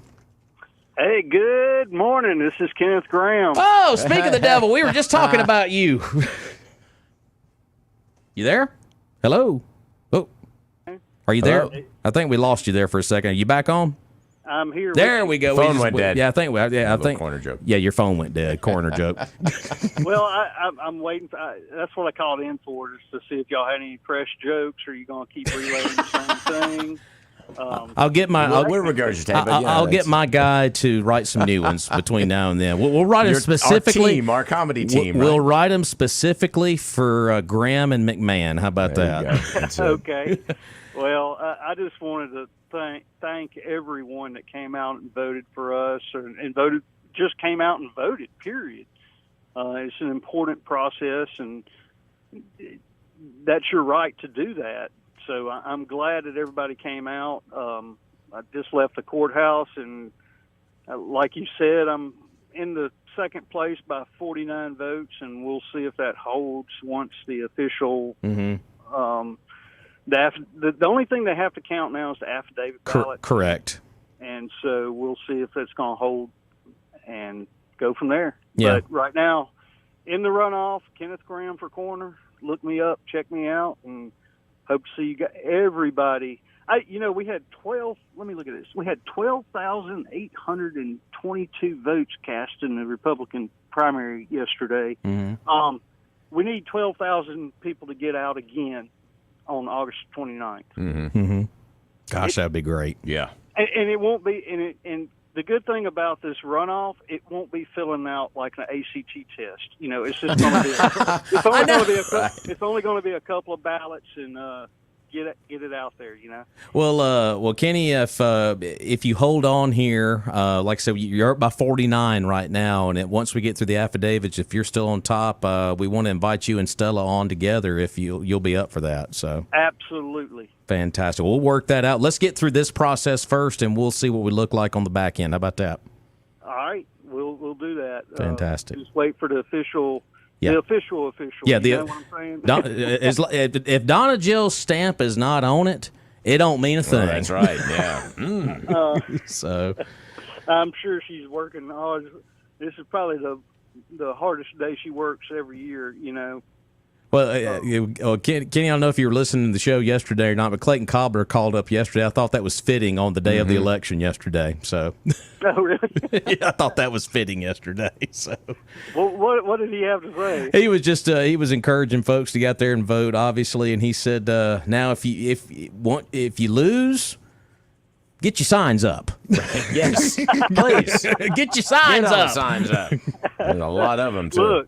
Hey, good morning. This is Kenneth Graham. Oh, speak of the devil, we were just talking about you. You there? Hello? Oh, are you there? I think we lost you there for a second. Are you back on? I'm here. There we go. Phone went dead. Yeah, I think. Corner joke. Yeah, your phone went dead. Corner joke. Well, I'm waiting. That's what I called in for, just to see if y'all had any fresh jokes, or are you going to keep relaying the same thing? I'll get my. We're regurgitating. I'll get my guy to write some new ones between now and then. We'll write them specifically. Our comedy team. We'll write them specifically for Graham and McMahon. How about that? Okay. Well, I just wanted to thank everyone that came out and voted for us, and just came out and voted. Period. It's an important process, and that's your right to do that. So I'm glad that everybody came out. I just left the courthouse, and like you said, I'm in the second place by 49 votes, and we'll see if that holds once the official. The only thing they have to count now is the affidavit ballot. Correct. And so we'll see if that's going to hold and go from there. Yeah. But right now, in the runoff, Kenneth Graham for corner. Look me up, check me out, and hope to see you guys, everybody. We had 12. Let me look at this. We had 12,822 votes cast in the Republican primary yesterday. We need 12,000 people to get out again on August 29th. Gosh, that'd be great. Yeah. And it won't be. And the good thing about this runoff, it won't be filling out like an ACT test. It's just going to be. It's only going to be a couple of ballots, and get it out there. Well, Kenny, if you hold on here, like I said, you're up by 49 right now, and once we get through the affidavits, if you're still on top, we want to invite you and Stella on together if you'll be up for that. So absolutely. Fantastic. We'll work that out. Let's get through this process first, and we'll see what we look like on the back end. How about that? All right, we'll do that. Fantastic. Just wait for the official. Yeah. The official. Yeah, you know what I'm saying? If Donna Jill's stamp is not on it, it don't mean a thing. That's right. Yeah. So I'm sure she's working hard. This is probably the hardest day she works every year. Well, Kenny, I don't know if you were listening to the show yesterday or not, but Clayton Cobbler called up yesterday. I thought that was fitting on the day of the election yesterday. So, oh, really? Yeah, I thought that was fitting yesterday. So, well, what did he have to say? He was just he was encouraging folks to get out there and vote, obviously, and he said, "Now, if you lose, get your signs up." Yes, please get your signs up. Signs up. There's a lot of them too.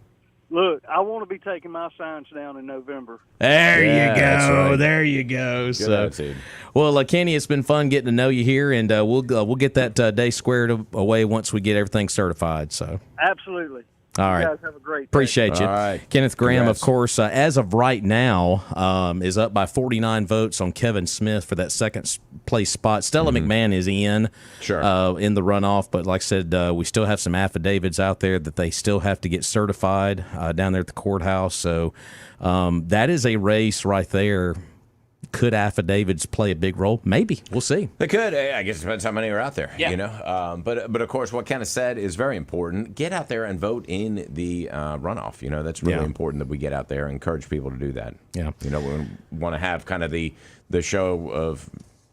Look, I want to be taking my signs down in November. There you go. Right. There you go. Good attitude. Well, Kenny, it's been fun getting to know you here, and we'll get that day squared away once we get everything certified. So absolutely. All right. You guys have a great day. Appreciate you. All right. Kenneth Graham, Congrats. of course, as of right now, is up by 49 votes on Kevin Smith for that second place spot. Stella McMahon is in the runoff, but like I said, we still have some affidavits out there that they still have to get certified down there at the courthouse. So that is a race right there Could affidavits play a big role? Maybe. We'll see. They could. I guess it depends how many are out there. Yeah. You know. But of course, what Ken said is very important. Get out there and vote in the runoff. You know, that's really important that we get out there and encourage people to do that. Yeah. You know, we want to have kind of the show of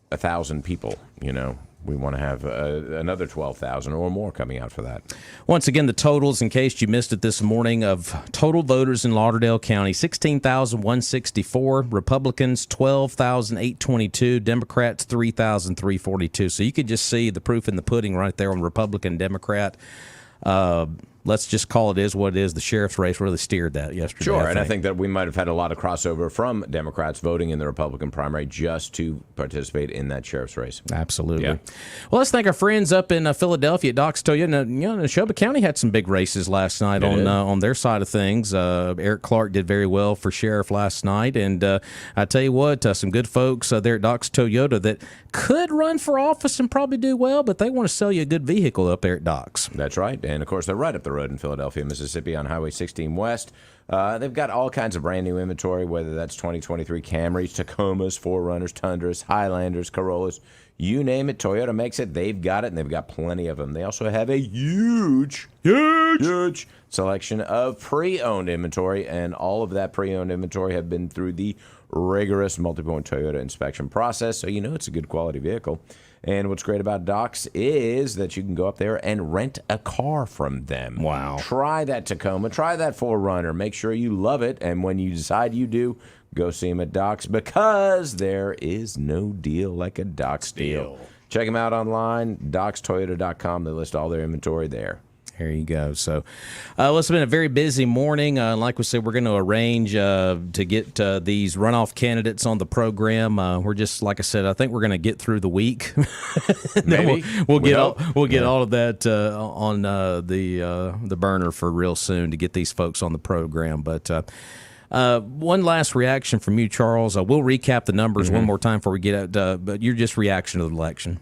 1,000 people. You know. We want to have another 12,000 or more coming out for that. Once again, the totals, in case you missed it this morning, of total voters in Lauderdale County, 16,164. Republicans, 12,822. Democrats, 3,342. So you could just see the proof in the pudding right there on Republican, Democrat. Let's just call it is what it is. The sheriff's race really steered that yesterday. Sure, and I think that we might have had a lot of crossover from Democrats voting in the Republican primary just to participate in that sheriff's race. Absolutely. Yeah. Well, let's thank our friends up in Philadelphia at Doc's Toyota. You know, Neshoba County had some big races last night on their side of things. Eric Clark did very well for sheriff last night, and I tell you what, some good folks there at Doc's Toyota that could run for office and probably do well, but they want to sell you a good vehicle up there at Doc's. That's right, and of course they're right up the road in Philadelphia, Mississippi on Highway 16 West. They've got all kinds of brand new inventory, whether that's 2023 Camrys, Tacomas, 4Runners, Tundras, Highlanders, Corollas, you name it, Toyota makes it. They've got it, and they've got plenty of them. They also have a huge selection of pre-owned inventory, and all of that pre-owned inventory have been through the rigorous multi-point Toyota inspection process, so you know it's a good quality vehicle. And what's great about Doc's is that you can go up there and rent a car from them. Wow. Try that Tacoma. Try that 4Runner. Make sure you love it. And when you decide you do, go see them at Doc's, because there is no deal like a Doc's deal. Check them out online, docstoyota.com. They list all their inventory there. There you go. So, it's been a very busy morning. Like we said, we're going to arrange to get these runoff candidates on the program. We're just, like I said, I think we're going to get through the week. Maybe we'll get all of that on the burner for real soon to get these folks on the program. But one last reaction from you, Charles. We'll recap the numbers one more time before we get out. But your just reaction to the election.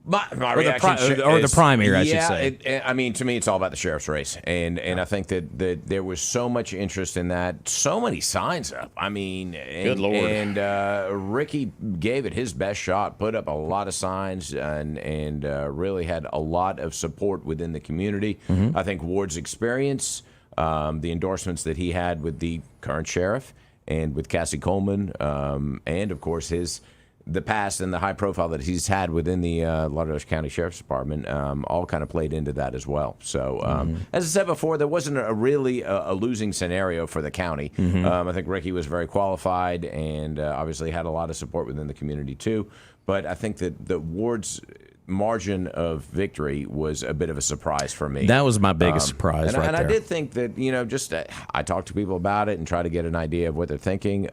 My or the primary, I should say. I mean, to me, it's all about the sheriff's race, and I think that there was so much interest in that, so many signs up. I mean, good Lord. And Ricky gave it his best shot, put up a lot of signs, and really had a lot of support within the community. I think Ward's experience, the endorsements that he had with the current sheriff and with Cassie Coleman, and of course the past and the high profile that he's had within the Lauderdale County Sheriff's Department all kind of played into that as well. So, as I said before, there wasn't really a losing scenario for the county. I think Ricky was very qualified and obviously had a lot of support within the community too. But I think that the Ward's margin of victory was a bit of a surprise for me. That was my biggest surprise right there. And I did think that, just I talked to people about it and try to get an idea of what they're thinking.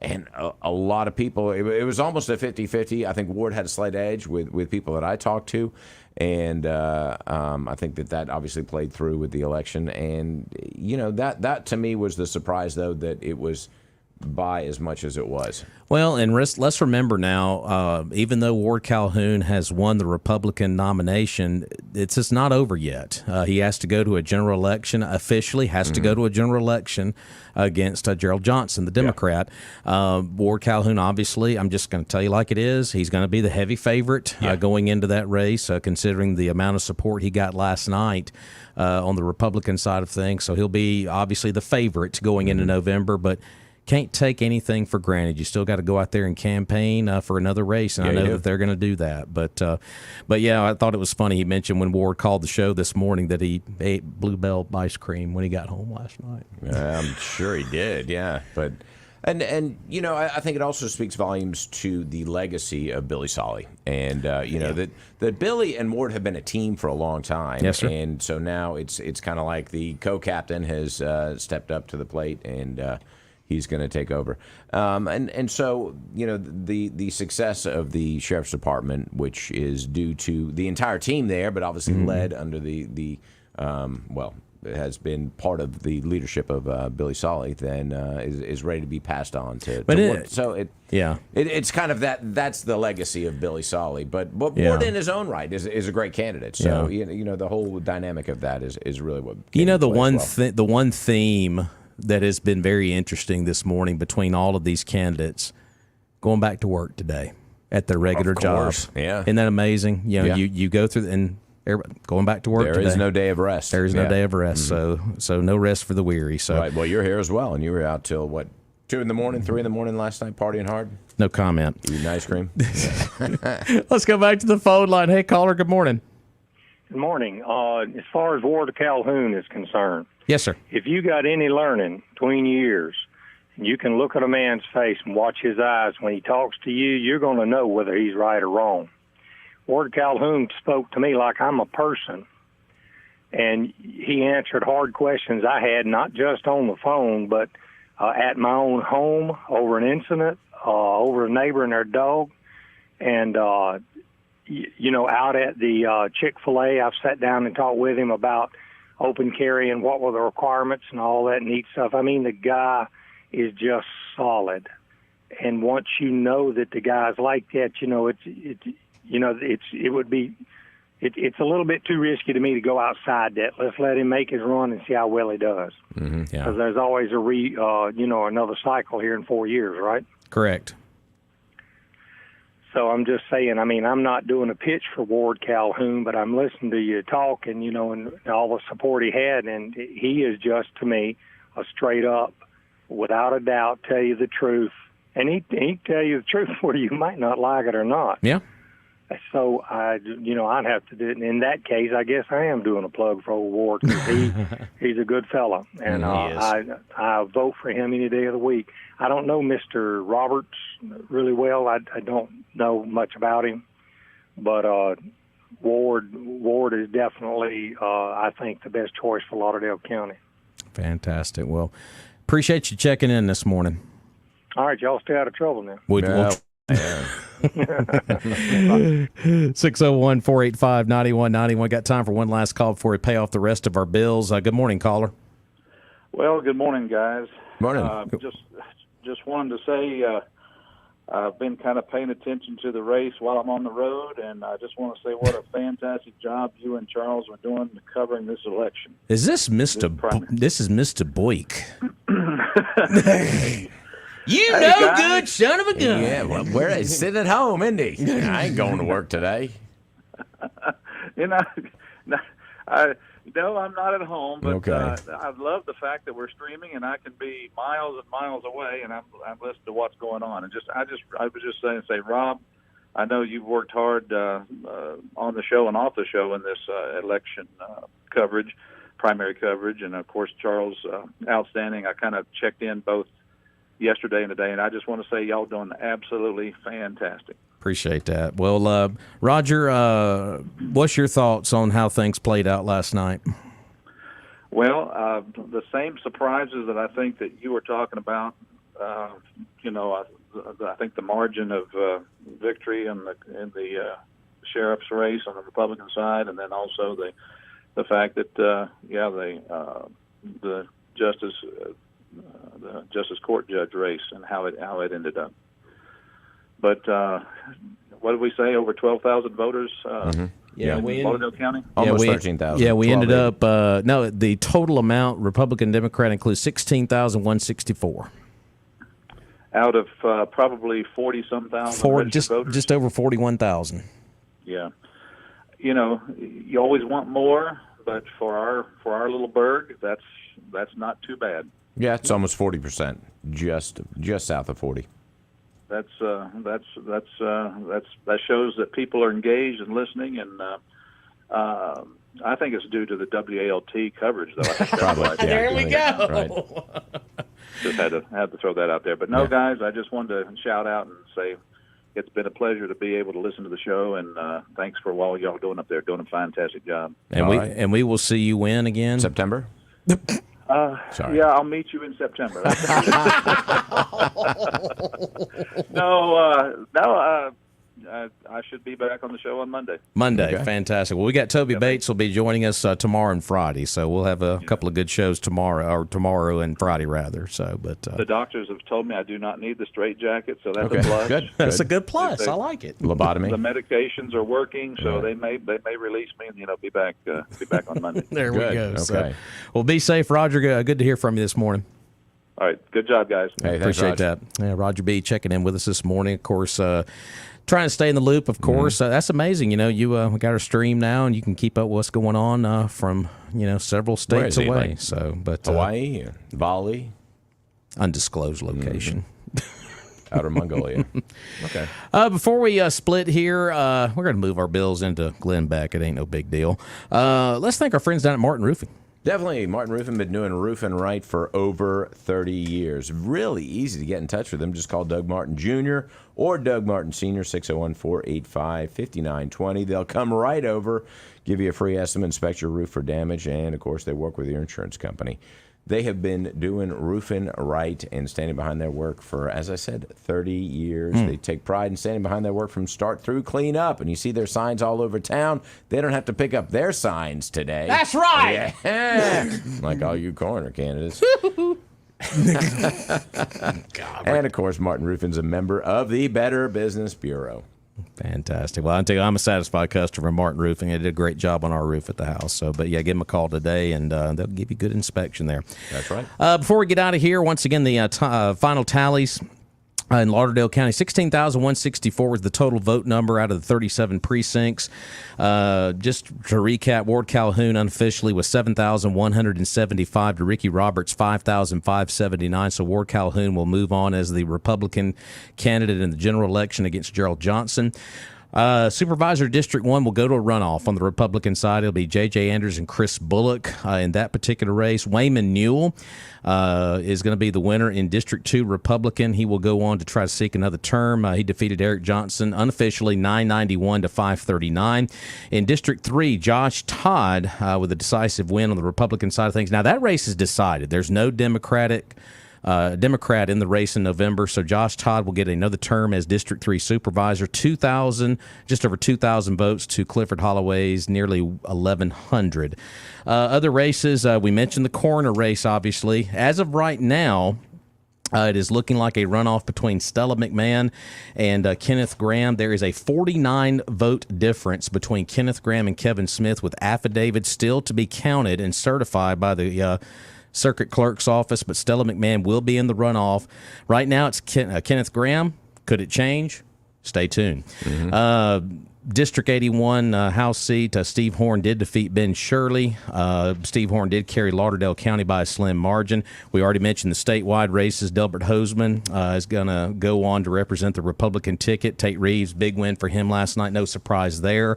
And a lot of people, it was almost a 50-50. I think Ward had a slight edge with people that I talked to. And I think that obviously played through with the election. And, that to me was the surprise, though, that it was by as much as it was. Well, and let's remember now, even though Ward Calhoun has won the Republican nomination, it's just not over yet. He has to go to a general election, officially has to go to a general election against Gerald Johnson, the Democrat. Ward Calhoun, obviously, I'm just going to tell you like it is, he's going to be the heavy favorite going into that race, considering the amount of support he got last night on the Republican side of things. So he'll be obviously the favorite going into November, but can't take anything for granted. You still got to go out there and campaign for another race, and I know that they're going to do that. But yeah, I thought it was funny. He mentioned when Ward called the show this morning that he ate Blue Bell ice cream when he got home last night. I'm sure he did, yeah. But and I think it also speaks volumes to the legacy of Billy Solly, and that Billy and Ward have been a team for a long time. Yes, sir. And so now it's kind of like the co-captain has stepped up to the plate, and he's going to take over. And so, the success of the Sheriff's Department, which is due to the entire team there, but obviously led under the it has been part of the leadership of Billy Solly, then is ready to be passed on to Ward. So it's kind of that's the legacy of Billy Solly. But Ward in his own right is a great candidate. So, the whole dynamic of that is really what the one theme that has been very interesting this morning between all of these candidates going back to work today at their regular job. Yeah. Isn't that amazing? You go through and going back to work today. There is no day of rest. There is no day of rest. So no rest for the weary. So right. Well, you're here as well, and you were out till what? 2 in the morning, 3 in the morning last night, partying hard. No comment. Eating ice cream. Let's go back to the phone line. Hey, caller. Good morning. Good morning. As far as Ward of Calhoun is concerned, yes, sir. If you got any learning between years, you can look at a man's face and watch his eyes. When he talks to you, you're going to know whether he's right or wrong. Ward of Calhoun spoke to me like I'm a person, and he answered hard questions I had, not just on the phone, but at my own home, over an incident, over a neighbor and their dog, and out at the Chick-fil-A, I've sat down and talked with him about open carry and what were the requirements and all that neat stuff. I mean, the guy is just solid, and once you know that the guy's like that, it's a little bit too risky to me to go outside that. Let's let him make his run and see how well he does. Because there's always another cycle here in 4 years, right? Correct. So I'm just saying, I mean, I'm not doing a pitch for Ward Calhoun, but I'm listening to you talk and, and all the support he had. And he is just, to me, a straight up, without a doubt, tell you the truth. And he tell you the truth whether you might not like it or not. Yeah. So I'd have to do it. And in that case, I guess I am doing a plug for old Ward, because he's a good fella, and I vote for him any day of the week. I don't know Mr. Roberts really well. I don't know much about him, but Ward is definitely, I think, the best choice for Lauderdale County. Fantastic. Well, appreciate you checking in this morning. All right, y'all stay out of trouble now. We'll 601-485-9191. Got time for one last call before we pay off the rest of our bills. Good morning, caller. Well, good morning, guys. Morning. Just wanted to say I've been kind of paying attention to the race while I'm on the road, and I just want to say what a fantastic job you and Charles are doing covering this election. Is this Mr. This is Mr. Boyk. You hey, no guys. Good son of a gun. Yeah, well, where is sitting at home, isn't he? I ain't going to work today. No, I'm not at home, but okay. I love the fact that we're streaming and I can be miles and miles away and I'm listening to what's going on. And I was just saying, Rob, I know you've worked hard on the show and off the show in this election coverage, primary coverage, and of course Charles, outstanding. I kind of checked in both yesterday and today, and I just want to say y'all doing absolutely fantastic. Appreciate that. Well, Roger, what's your thoughts on how things played out last night? Well, the same surprises that I think that you were talking about. I think the margin of victory in the sheriff's race on the Republican side, and then also the fact that the Justice Court judge race and how it ended up. But what did we say? Over 12,000 voters in Lauderdale County? Almost 13,000. Yeah, we ended up, the total amount, Republican, Democrat, includes 16,164. Out of probably 40-some thousand voters? Just over 41,000. Yeah. You always want more, but for our little burg, that's not too bad. Yeah, it's almost 40%, just south of 40. That shows that people are engaged and listening, and I think it's due to the WALT coverage, though. I think Probably. There we go. Right. Just had to throw that out there. But no, guys, I just wanted to shout out and say it's been a pleasure to be able to listen to the show, and thanks for all y'all doing up there, doing a fantastic job. And we will see you when again? September. Sorry. Yeah, I'll meet you in September. I should be back on the show on Monday. Okay. Fantastic. Well, we got Toby Bates will be joining us tomorrow and Friday, so we'll have a couple of good shows tomorrow and Friday rather. So, but the doctors have told me I do not need the straitjacket, so that's a plus. Good. That's a good plus. I like it. Lobotomy. The medications are working, so they may release me and be back on Monday. There we go. Okay. So, well, be safe, Roger. Good to hear from you this morning. All right. Good job, guys. Hey, thanks, Appreciate Raj. that. Yeah, Roger B. checking in with us this morning. Of course, trying to stay in the loop, of course. That's amazing. You know, we got our stream now, and you can keep up with what's going on from, several states Where is he? away. Like So, but Hawaii, or Bali, undisclosed location. Outer Mongolia. Okay. Before we split here, we're going to move our bills into Glenn Beck. It ain't no big deal. Let's thank our friends down at Martin Roofing. Definitely. Martin Roofing been doing roofing right for over 30 years. Really easy to get in touch with them. Just call Doug Martin Jr. or Doug Martin Sr., 601-485-5920. They'll come right over, give you a free estimate, inspect your roof for damage, and, of course, they work with your insurance company. They have been doing roofing right and standing behind their work for, as I said, 30 years. They take pride in standing behind their work from start through clean up. And you see their signs all over town. They don't have to pick up their signs today. That's right. Yeah. Like all you coroner candidates. And, of course, Martin Roofing's a member of the Better Business Bureau. Fantastic. Well, I tell you, I'm a satisfied customer of Martin Roofing. They did a great job on our roof at the house. So, but yeah, give them a call today, and they'll give you good inspection there. That's right. Before we get out of here, once again, the final tallies. In Lauderdale County, 16,164 was the total vote number out of the 37 precincts. Just to recap, Ward Calhoun unofficially was 7,175 to Ricky Roberts, 5,579. So Ward Calhoun will move on as the Republican candidate in the general election against Gerald Johnson. Supervisor District 1 will go to a runoff on the Republican side. It'll be J.J. Anders and Chris Bullock in that particular race. Wayman Newell is going to be the winner in District 2 Republican. He will go on to try to seek another term. He defeated Eric Johnson unofficially 991 to 539. In District 3, Josh Todd with a decisive win on the Republican side of things. Now, that race is decided. There's no Democrat in the race in November, so Josh Todd will get another term as District 3 Supervisor. Just over 2,000 votes to Clifford Holloway's nearly 1,100. Other races, we mentioned the coroner race, obviously. As of right now, it is looking like a runoff between Stella McMahon and Kenneth Graham. There is a 49-vote difference between Kenneth Graham and Kevin Smith, with affidavits still to be counted and certified by the Circuit Clerk's office, but Stella McMahon will be in the runoff. Right now, it's Kenneth Graham. Could it change? Stay tuned. District 81 House seat, Steve Horn did defeat Ben Shirley. Steve Horn did carry Lauderdale County by a slim margin. We already mentioned the statewide races. Delbert Hoseman is going to go on to represent the Republican ticket. Tate Reeves, big win for him last night. No surprise there.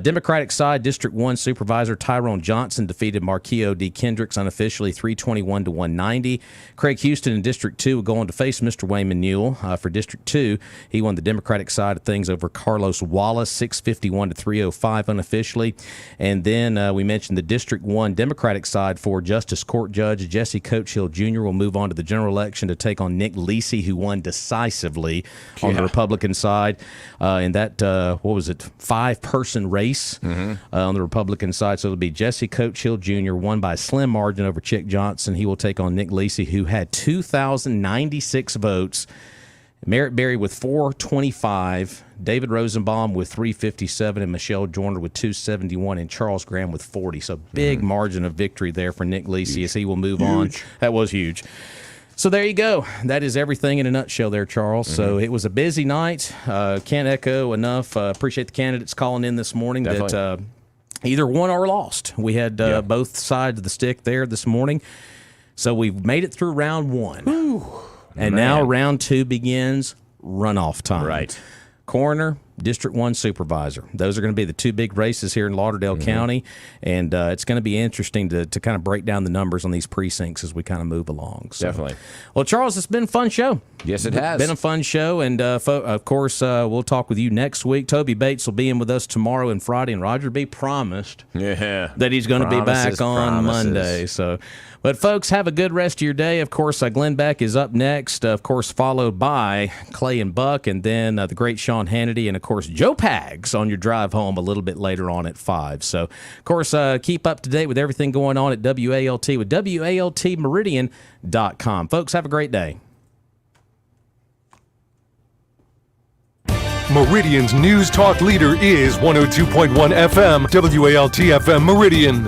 Democratic side, District 1 Supervisor Tyrone Johnson defeated Marquio D. Kendricks unofficially 321 to 190. Craig Houston in District 2 will go on to face Mr. Wayman Newell. For District 2, he won the Democratic side of things over Carlos Wallace 651 to 305 unofficially. And then we mentioned the District 1 Democratic side for Justice Court Judge Jesse Coachill Jr. will move on to the general election to take on Nick Lisi, who won decisively on the Republican side in that, 5-person race on the Republican side. So it'll be Jesse Coachill Jr. won by a slim margin over Chick Johnson. He will take on Nick Lisi, who had 2,096 votes. Merritt Berry with 425, David Rosenbaum with 357, and Michelle Joyner with 271, and Charles Graham with 40. So big margin of victory there for Nick Lisi as he will move on. That was huge. So there you go. That is everything in a nutshell there, Charles. So it was a busy night. Can't echo enough. Appreciate the candidates calling in this morning that either won or lost. We had both sides of the stick there this morning. So we've made it through round one. Whew. And now round two begins, runoff time. Right. Coroner, District 1 Supervisor. Those are going to be the two big races here in Lauderdale County, and it's going to be interesting to kind of break down the numbers on these precincts as we kind of move along. So. Definitely. Well, Charles, it's been a fun show. Yes, it has. Been a fun show, and of course, we'll talk with you next week. Toby Bates will be in with us tomorrow and Friday, and Roger B. promised that he's going to be back on Monday. So, but folks, have a good rest of your day. Of course, Glenn Beck is up next, of course, followed by Clay and Buck, and then the great Sean Hannity, and of course, Joe Pags on your drive home a little bit later on at 5. So, of course, keep up to date with everything going on at WALT with WALTMeridian.com. Folks, have a great day. Meridian's news talk leader is 102.1 FM, WALT FM Meridian.